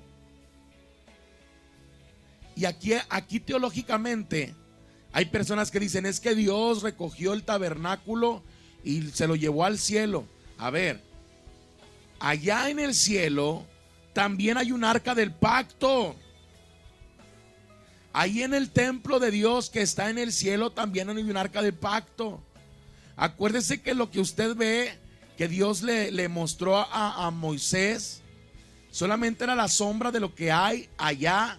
[SPEAKER 1] Y aquí teológicamente hay personas que dicen: es que Dios recogió el tabernáculo y se lo llevó al cielo. A ver, allá en el cielo también hay un arca del pacto. Ahí en el templo de Dios que está en el cielo también hay un arca del pacto. Acuérdese que lo que usted ve que Dios le mostró a Moisés solamente era la sombra de lo que hay allá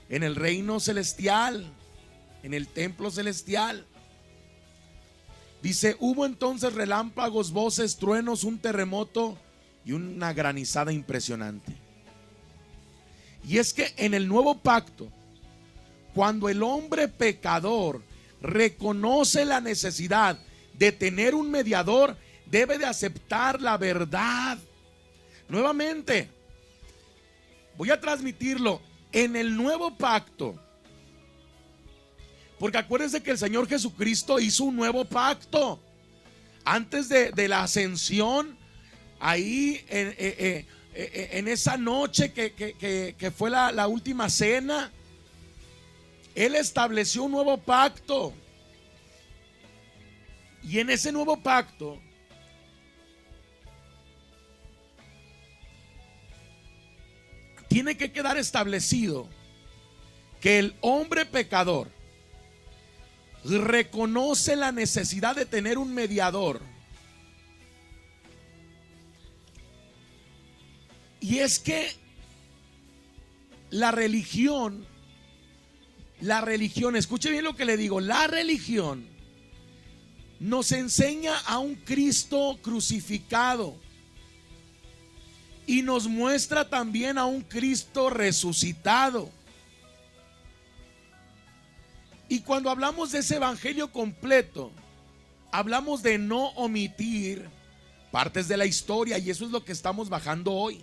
[SPEAKER 1] en el reino celestial, en el templo celestial. Dice: hubo entonces relámpagos, voces, truenos, un terremoto y una granizada impresionante. Y es que en el nuevo pacto, cuando el hombre pecador reconoce la necesidad de tener un mediador, debe de aceptar la verdad. Nuevamente, voy a transmitirlo. En el nuevo pacto, Porque acuérdense que el Señor Jesucristo hizo un nuevo pacto. Antes de la ascensión, ahí en esa noche que fue la última cena, Él estableció un nuevo pacto. Y en ese nuevo pacto tiene que quedar establecido que el hombre pecador reconoce la necesidad de tener un mediador. Y es que la religión, escuche bien lo que le digo, la religión nos enseña a un Cristo crucificado y nos muestra también a un Cristo resucitado. Y cuando hablamos de ese evangelio completo, hablamos de no omitir partes de la historia, y eso es lo que estamos bajando hoy.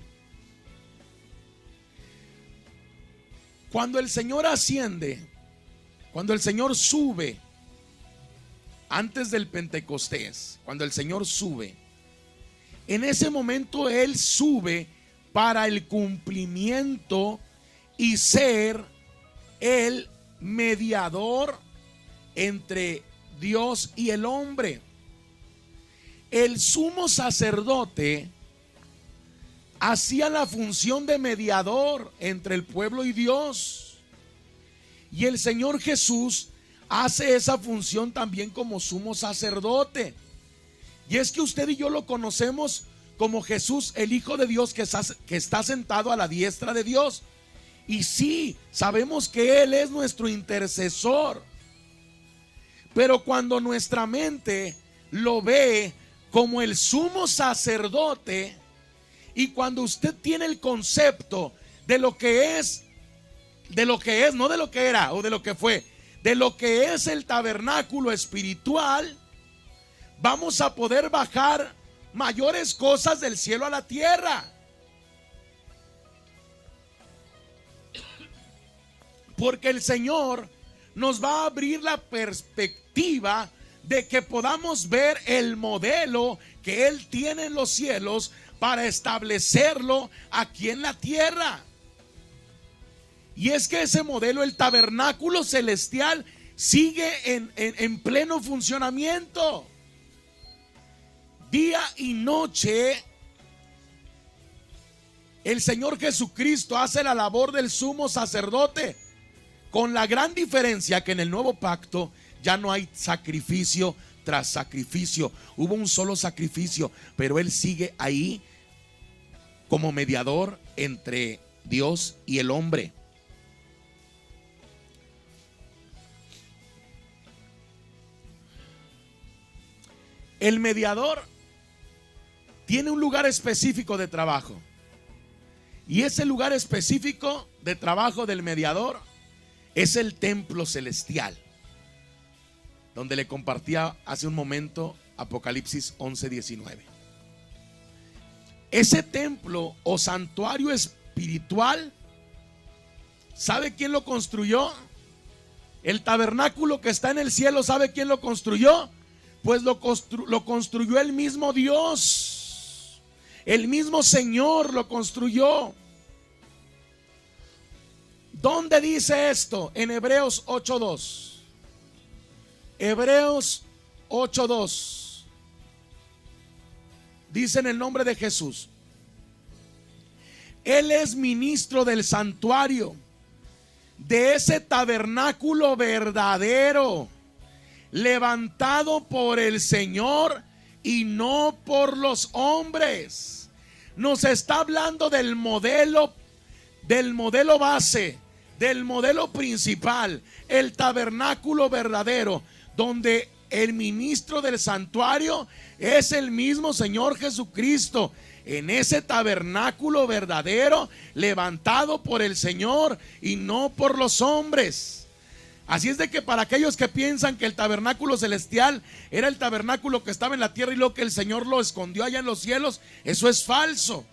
[SPEAKER 1] Cuando el Señor asciende, cuando el Señor sube, antes del Pentecostés, cuando el Señor sube, en ese momento Él sube para el cumplimiento y ser el mediador entre Dios y el hombre. El sumo sacerdote hacía la función de mediador entre el pueblo y Dios, y el Señor Jesús hace esa función también como sumo sacerdote. Y es que usted y yo lo conocemos como Jesús, el Hijo de Dios, que está sentado a la diestra de Dios. Y sí, sabemos que Él es nuestro intercesor. Pero cuando nuestra mente lo ve como el sumo sacerdote, y cuando usted tiene el concepto de lo que es, no de lo que era o de lo que fue, de lo que es el tabernáculo espiritual, vamos a poder bajar mayores cosas del cielo a la tierra. Porque el Señor nos va a abrir la perspectiva de que podamos ver el modelo que Él tiene en los cielos para establecerlo aquí en la tierra. Y es que ese modelo, el tabernáculo celestial, sigue en pleno funcionamiento. Día y noche, el Señor Jesucristo hace la labor del sumo sacerdote, con la gran diferencia que en el nuevo pacto ya no hay sacrificio tras sacrificio. Hubo un solo sacrificio, pero Él sigue ahí como mediador entre Dios y el hombre. El mediador tiene un lugar específico de trabajo, y ese lugar específico de trabajo del mediador es el templo celestial, donde le compartía hace un momento Apocalipsis 11:19. Ese templo o santuario espiritual, ¿sabe quién lo construyó? El tabernáculo que está en el cielo, ¿sabe quién lo construyó? Pues lo construyó el mismo Dios, el mismo Señor lo construyó. ¿Dónde dice esto? En Hebreos 8:2. Hebreos 8:2. Dice en el nombre de Jesús: Él es ministro del santuario, de ese tabernáculo verdadero, levantado por el Señor y no por los hombres. Nos está hablando del modelo base, del modelo principal, el tabernáculo verdadero, donde el ministro del santuario es el mismo Señor Jesucristo. En ese tabernáculo verdadero, levantado por el Señor y no por los hombres. Así es de que para aquellos que piensan que el tabernáculo celestial era el tabernáculo que estaba en la tierra y luego que el Señor lo escondió allá en los cielos, eso es falso.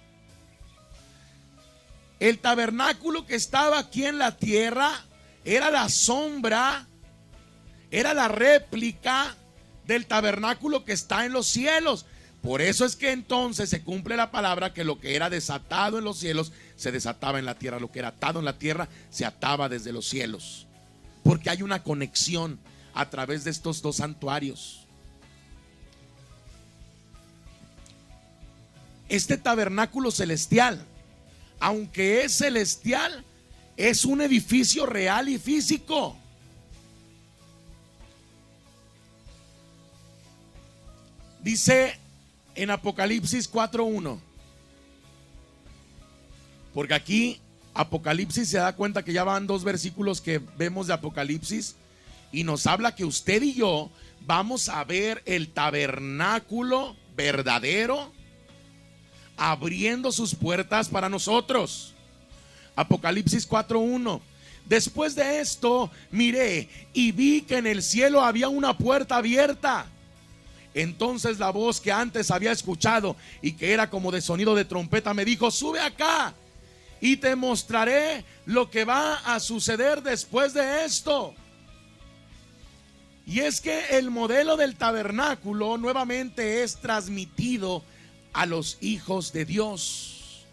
[SPEAKER 1] El tabernáculo que estaba aquí en la tierra era la sombra Era la réplica del tabernáculo que está en los cielos. Por eso es que entonces se cumple la palabra que lo que era desatado en los cielos se desataba en la tierra. Lo que era atado en la tierra se ataba desde los cielos. Porque hay una conexión a través de estos dos santuarios. Este tabernáculo celestial, aunque es celestial, es un edificio real y físico. Dice en Apocalipsis 4:1, porque aquí Apocalipsis se da cuenta que ya van 2 versículos que vemos de Apocalipsis y nos habla que usted y yo vamos a ver el tabernáculo verdadero abriendo sus puertas para nosotros. Apocalipsis 4:1. Después de esto miré y vi que en el cielo había una puerta abierta. Entonces la voz que antes había escuchado y que era como de sonido de trompeta me dijo: sube acá y te mostraré lo que va a suceder después de esto. Y es que el modelo del tabernáculo nuevamente es transmitido a los hijos de Dios.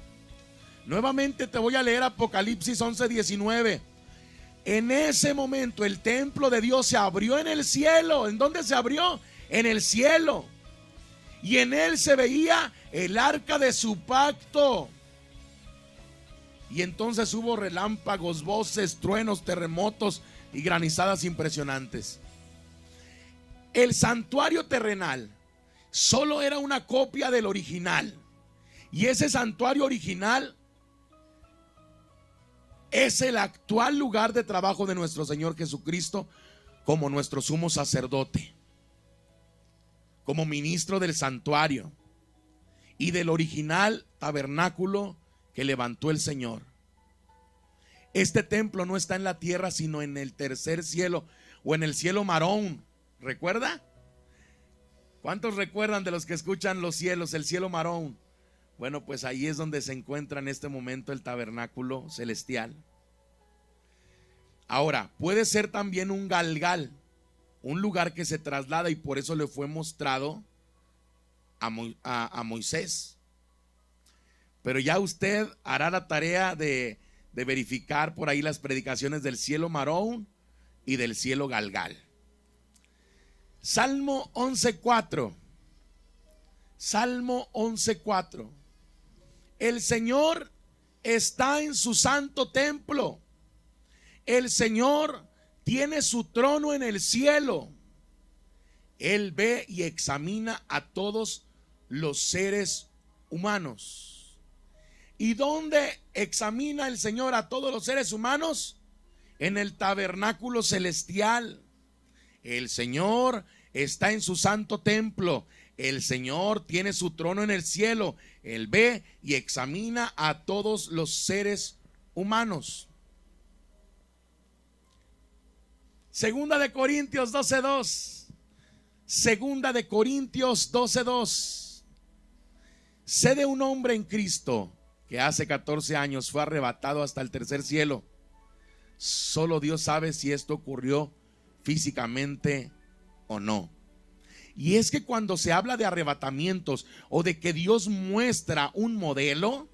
[SPEAKER 1] Nuevamente te voy a leer Apocalipsis 11:19. En ese momento el templo de Dios se abrió en el cielo. ¿En dónde se abrió? En el cielo. Y en él se veía el arca de su pacto. Y entonces hubo relámpagos, voces, truenos, terremotos y granizadas impresionantes. El santuario terrenal solo era una copia del original. Y ese santuario original es el actual lugar de trabajo de nuestro Señor Jesucristo como nuestro sumo sacerdote, como ministro del santuario y del original tabernáculo que levantó el Señor. Este templo no está en la tierra, sino en el tercer cielo o en el cielo Marón. ¿Recuerda? ¿Cuántos recuerdan de los que escuchan los cielos, el cielo Marón? Bueno, pues ahí es donde se encuentra en este momento el tabernáculo celestial. Ahora, puede ser también un galgal, un lugar que se traslada, y por eso le fue mostrado a Moisés. Pero ya usted hará la tarea de verificar por ahí las predicaciones del cielo Marón y del cielo Galgal. Salmo 11:4. Salmo 11:4. El Señor está en su santo templo. El Señor tiene su trono en el cielo. Él ve y examina a todos los seres humanos. ¿Y dónde examina el Señor a todos los seres humanos? En el tabernáculo celestial. El Señor está en su santo templo. El Señor tiene su trono en el cielo. Él ve y examina a todos los seres humanos. Segunda de Corintios 12:2. Segunda de Corintios 12:2. Sé de un hombre en Cristo que hace 14 años fue arrebatado hasta el tercer cielo. Solo Dios sabe si esto ocurrió físicamente o no. Y es que cuando se habla de arrebatamientos o de que Dios muestra un modelo,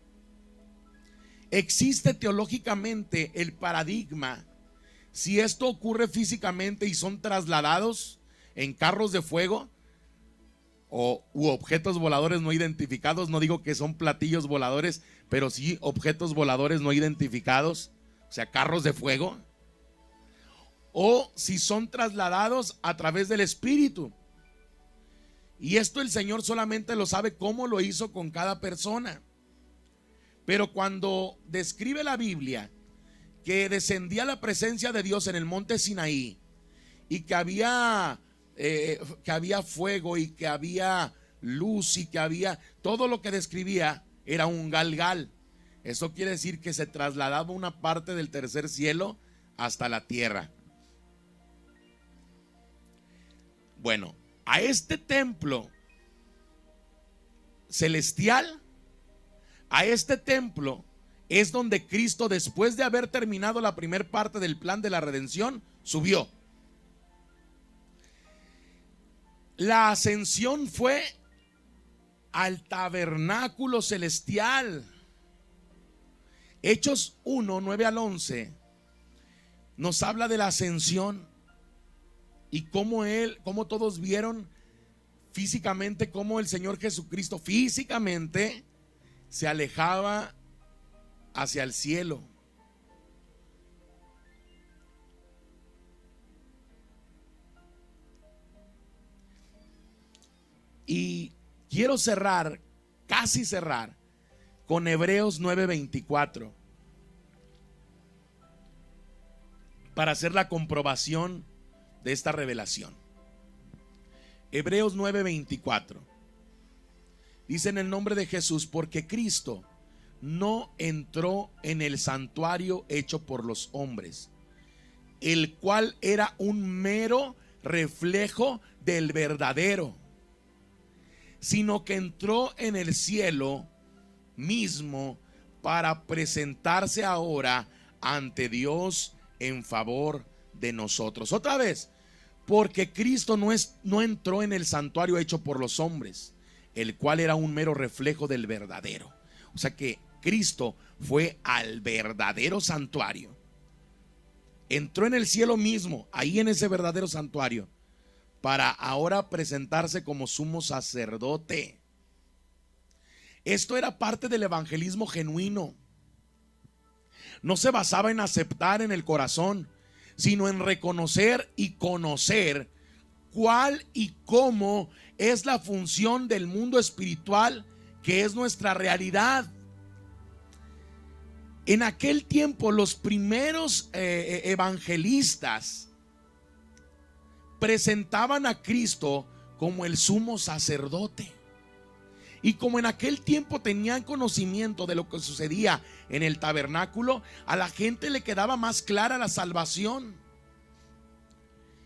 [SPEAKER 1] existe teológicamente el paradigma si esto ocurre físicamente y son trasladados en carros de fuego u objetos voladores no identificados. No digo que son platillos voladores, pero sí objetos voladores no identificados, o sea, carros de fuego. O si son trasladados a través del Espíritu. Y esto el Señor solamente lo sabe cómo lo hizo con cada persona. Pero cuando describe la Biblia que descendía la presencia de Dios en el monte Sinaí y que había fuego y que había luz y que había todo lo que describía, era un galgal. Eso quiere decir que se trasladaba una parte del tercer cielo hasta la tierra. Bueno, a este templo celestial, a este templo es donde Cristo, después de haber terminado la primera parte del plan de la redención, subió. La ascensión fue al tabernáculo celestial. Hechos 1, 9 al 11 nos habla de la ascensión y cómo todos vieron físicamente cómo el Señor Jesucristo físicamente se alejaba hacia el cielo. Y quiero casi cerrar con Hebreos 9:24 para hacer la comprobación de esta revelación. Hebreos 9:24 dice: en el nombre de Jesús, porque Cristo no entró en el santuario hecho por los hombres, el cual era un mero reflejo del verdadero, sino que entró en el cielo mismo para presentarse ahora ante Dios en favor de nosotros. Otra vez, porque Cristo no entró en el santuario hecho por los hombres, el cual era un mero reflejo del verdadero. O sea que Cristo fue al verdadero santuario, entró en el cielo mismo, ahí en ese verdadero santuario, para ahora presentarse como sumo sacerdote. Esto era parte del evangelismo genuino. No se basaba en aceptar en el corazón, sino en reconocer y conocer cuál y cómo es la función del mundo espiritual que es nuestra realidad. En aquel tiempo los primeros evangelistas presentaban a Cristo como el sumo sacerdote. Y como en aquel tiempo tenían conocimiento de lo que sucedía en el tabernáculo, a la gente le quedaba más clara la salvación.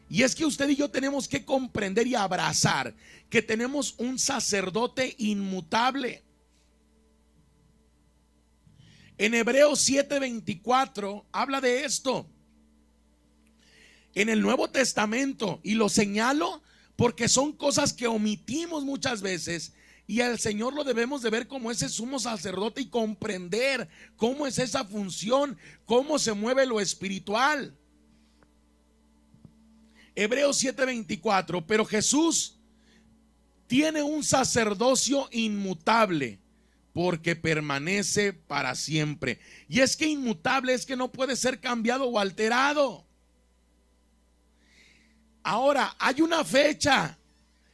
[SPEAKER 1] Y es que usted y yo tenemos que comprender y abrazar que tenemos un sacerdote inmutable. En Hebreos 7:24 habla de esto. En el Nuevo Testamento, y lo señalo porque son cosas que omitimos muchas veces, y al Señor lo debemos de ver como ese sumo sacerdote y comprender cómo es esa función, cómo se mueve lo espiritual. Hebreos 7:24, pero Jesús tiene un sacerdocio inmutable porque permanece para siempre. Y es que inmutable es que no puede ser cambiado o alterado. Ahora, hay una fecha.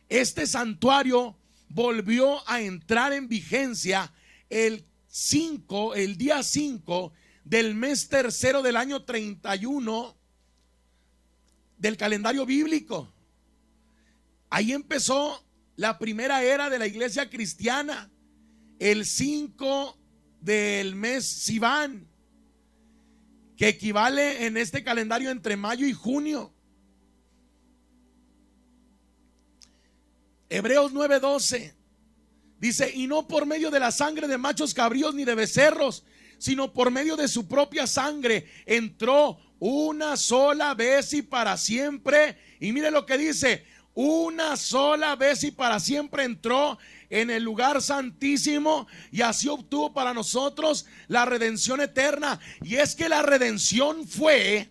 [SPEAKER 1] Este santuario volvió a entrar en vigencia el día 5 del mes tercero del año 31 del calendario bíblico. Ahí empezó la primera era de la iglesia cristiana, el 5 del mes Sivan, que equivale en este calendario entre mayo y junio. Hebreos 9:12 dice: y no por medio de la sangre de machos cabríos ni de becerros, sino por medio de su propia sangre entró una sola vez y para siempre. Y mire lo que dice: una sola vez y para siempre entró en el lugar santísimo, y así obtuvo para nosotros la redención eterna. Y es que la redención fue,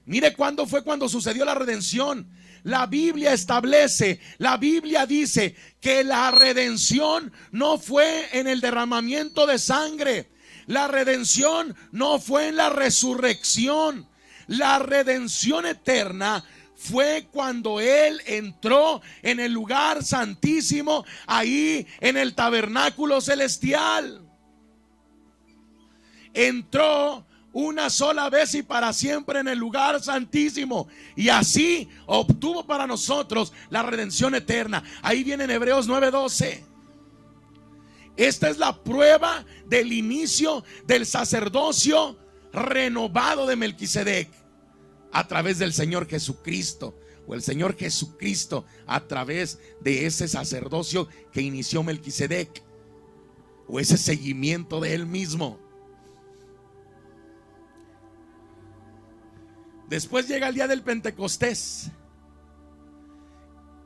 [SPEAKER 1] mire cuándo fue cuando sucedió la redención. La Biblia establece, la Biblia dice que la redención no fue en el derramamiento de sangre. La redención no fue en la resurrección. La redención eterna fue cuando Él entró en el lugar santísimo, ahí en el tabernáculo celestial. Entró una sola vez y para siempre en el lugar santísimo, y así obtuvo para nosotros la redención eterna. Ahí viene en Hebreos 9:12. Esta es la prueba del inicio del sacerdocio renovado de Melquisedec a través del Señor Jesucristo, o el Señor Jesucristo a través de ese sacerdocio que inició Melquisedec, o ese seguimiento de él mismo. Después llega el día del Pentecostés,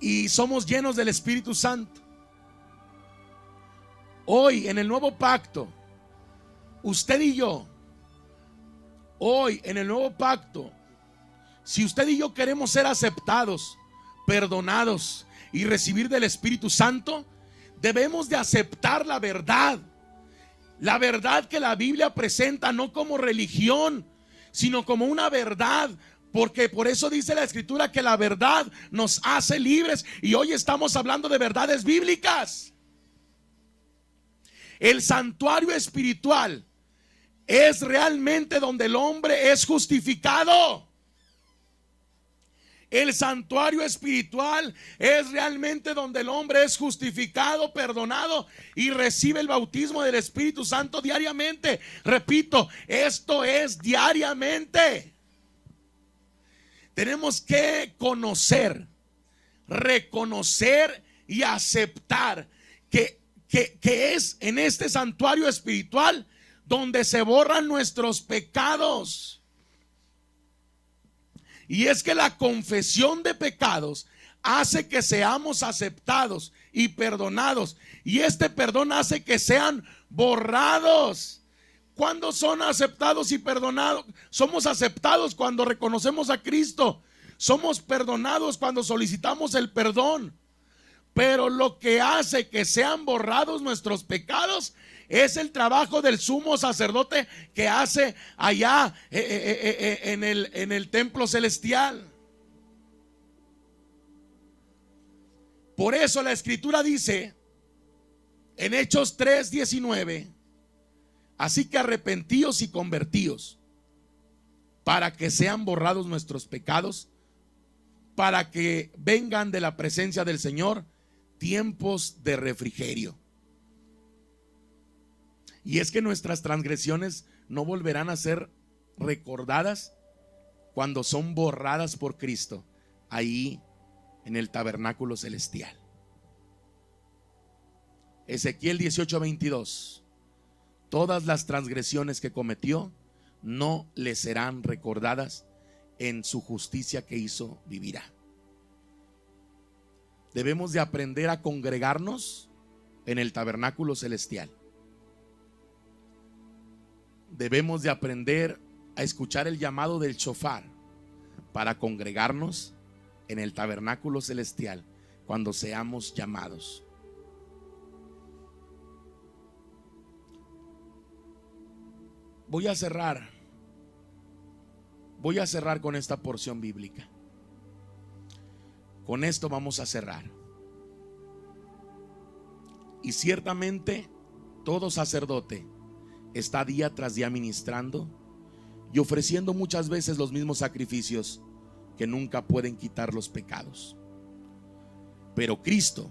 [SPEAKER 1] y somos llenos del Espíritu Santo. Hoy en el nuevo pacto, usted y yo, hoy en el nuevo pacto, si usted y yo queremos ser aceptados, perdonados y recibir del Espíritu Santo, debemos de aceptar la verdad que la Biblia presenta, no como religión, sino como una verdad. Porque por eso dice la Escritura que la verdad nos hace libres. Y hoy estamos hablando de verdades bíblicas. El santuario espiritual es realmente donde el hombre es justificado. El santuario espiritual es realmente donde el hombre es justificado, perdonado y recibe el bautismo del Espíritu Santo diariamente. Repito, esto es diariamente. Tenemos que conocer, reconocer y aceptar que es en este santuario espiritual donde se borran nuestros pecados. Y es que la confesión de pecados hace que seamos aceptados y perdonados. Y este perdón hace que sean borrados. ¿Cuándo son aceptados y perdonados? Somos aceptados cuando reconocemos a Cristo. Somos perdonados cuando solicitamos el perdón. Pero lo que hace que sean borrados nuestros pecados es el trabajo del sumo sacerdote que hace allá en el templo celestial. Por eso la Escritura dice en Hechos 3:19: así que arrepentíos y convertíos para que sean borrados nuestros pecados, para que vengan de la presencia del Señor tiempos de refrigerio. Y es que nuestras transgresiones no volverán a ser recordadas cuando son borradas por Cristo ahí en el tabernáculo celestial. Ezequiel 18:22: todas las transgresiones que cometió no le serán recordadas, en su justicia que hizo vivirá. Debemos de aprender a congregarnos en el tabernáculo celestial. Debemos de aprender a escuchar el llamado del shofar para congregarnos en el tabernáculo celestial cuando seamos llamados. Voy a cerrar con esta porción bíblica. Con esto vamos a cerrar. Y ciertamente todo sacerdote está día tras día ministrando y ofreciendo muchas veces los mismos sacrificios que nunca pueden quitar los pecados. Pero Cristo,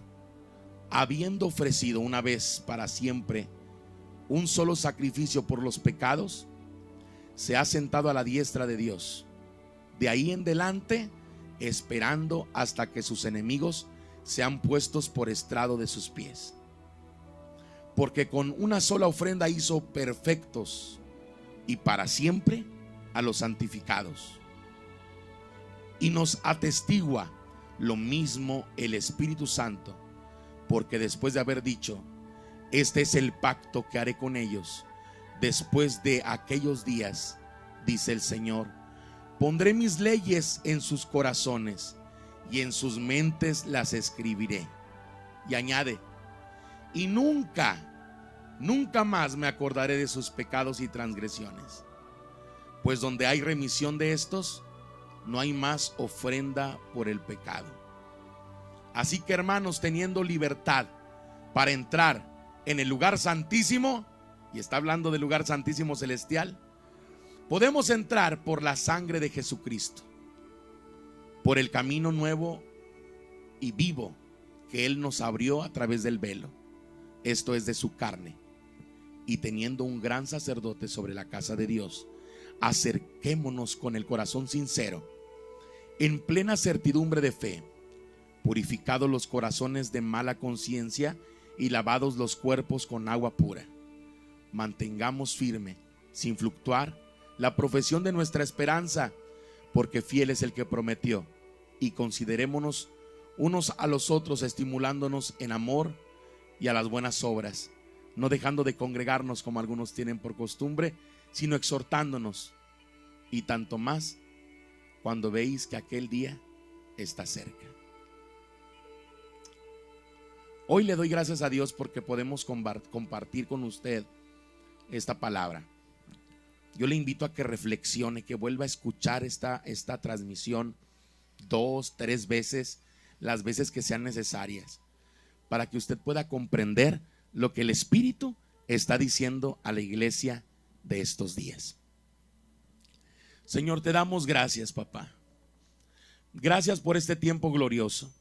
[SPEAKER 1] habiendo ofrecido una vez para siempre un solo sacrificio por los pecados, se ha sentado a la diestra de Dios. De ahí en adelante, esperando hasta que sus enemigos sean puestos por estrado de sus pies. Porque con una sola ofrenda hizo perfectos y para siempre a los santificados. Y nos atestigua lo mismo el Espíritu Santo, porque después de haber dicho: este es el pacto que haré con ellos después de aquellos días, dice el Señor, pondré mis leyes en sus corazones y en sus mentes las escribiré. Y añade: y nunca más me acordaré de sus pecados y transgresiones, pues donde hay remisión de estos, no hay más ofrenda por el pecado. Así que, hermanos, teniendo libertad para entrar en el lugar santísimo, y está hablando del lugar santísimo celestial, podemos entrar por la sangre de Jesucristo, por el camino nuevo y vivo que Él nos abrió a través del velo, esto es, de su carne. Y teniendo un gran sacerdote sobre la casa de Dios, acerquémonos con el corazón sincero, en plena certidumbre de fe, purificados los corazones de mala conciencia y lavados los cuerpos con agua pura. Mantengamos firme, sin fluctuar, la profesión de nuestra esperanza, porque fiel es el que prometió. Y considerémonos unos a los otros, estimulándonos en amor y a las buenas obras, no dejando de congregarnos como algunos tienen por costumbre, sino exhortándonos, y tanto más cuando veis que aquel día está cerca. Hoy le doy gracias a Dios porque podemos compartir con usted esta palabra. Yo le invito a que reflexione, que vuelva a escuchar esta transmisión 2, 3 veces, las veces que sean necesarias, para que usted pueda comprender lo que el Espíritu está diciendo a la iglesia de estos días. Señor, te damos gracias, papá. Gracias por este tiempo glorioso.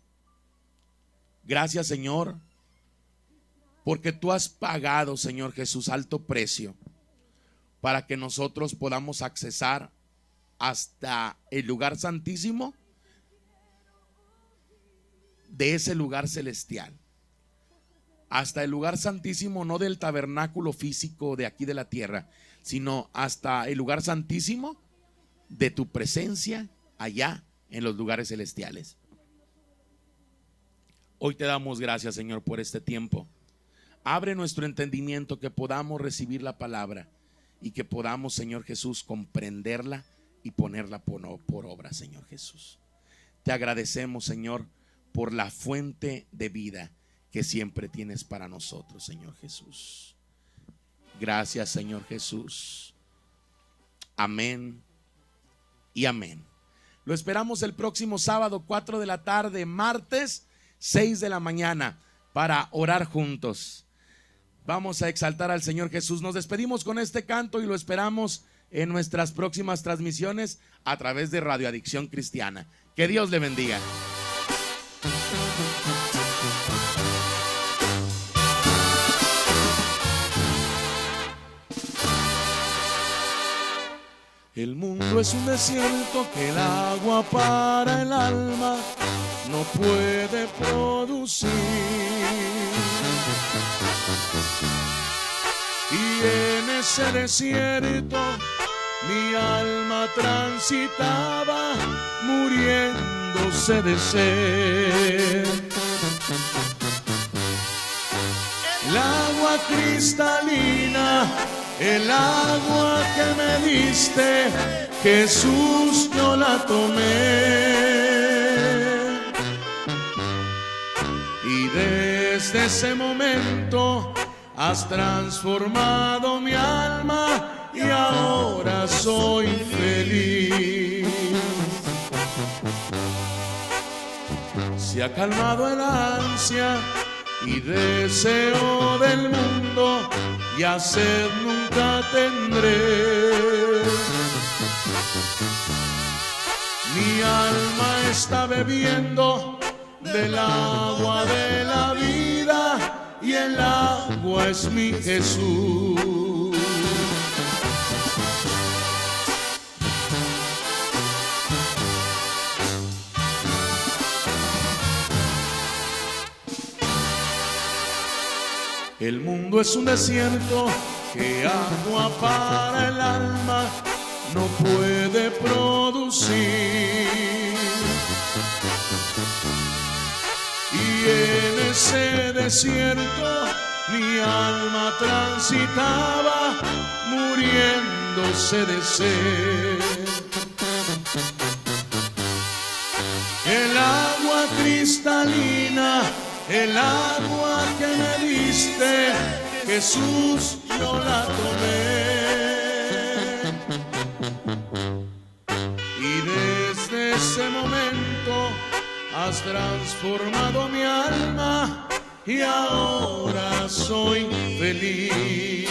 [SPEAKER 1] Gracias, Señor, porque tú has pagado, Señor Jesús, alto precio para que nosotros podamos accesar hasta el lugar santísimo de ese lugar celestial, hasta el lugar santísimo, no del tabernáculo físico de aquí de la tierra, sino hasta el lugar santísimo de tu presencia allá en los lugares celestiales. Hoy te damos gracias, Señor, por este tiempo. Abre nuestro entendimiento, que podamos recibir la palabra y que podamos, Señor Jesús, comprenderla y ponerla por obra, Señor Jesús. Te agradecemos, Señor, por la fuente de vida que siempre tienes para nosotros, Señor Jesús. Gracias, Señor Jesús. Amén y amén. Lo esperamos el próximo sábado, 4 de la tarde, martes 6 de la mañana, para orar juntos. Vamos a exaltar al Señor Jesús. Nos despedimos con este canto y lo esperamos en nuestras próximas transmisiones a través de Radio Adicción Cristiana. Que Dios le bendiga. El mundo es un desierto que el agua para el alma no puede producir. Y en ese desierto mi alma transitaba, muriéndose de sed. El agua cristalina, el agua que me diste, Jesús, yo la tomé. Y desde ese momento has transformado mi alma y ahora soy feliz. Se ha calmado el ansia y deseo del mundo, y sed nunca tendré. Mi alma está bebiendo del agua de la vida, y el agua es mi Jesús. El mundo es un desierto que agua para el alma no puede producir. Y en ese desierto mi alma transitaba, muriéndose de sed. El agua cristalina, el agua que me diste, Jesús, yo la tomé. Y desde ese momento has transformado mi alma y ahora soy feliz.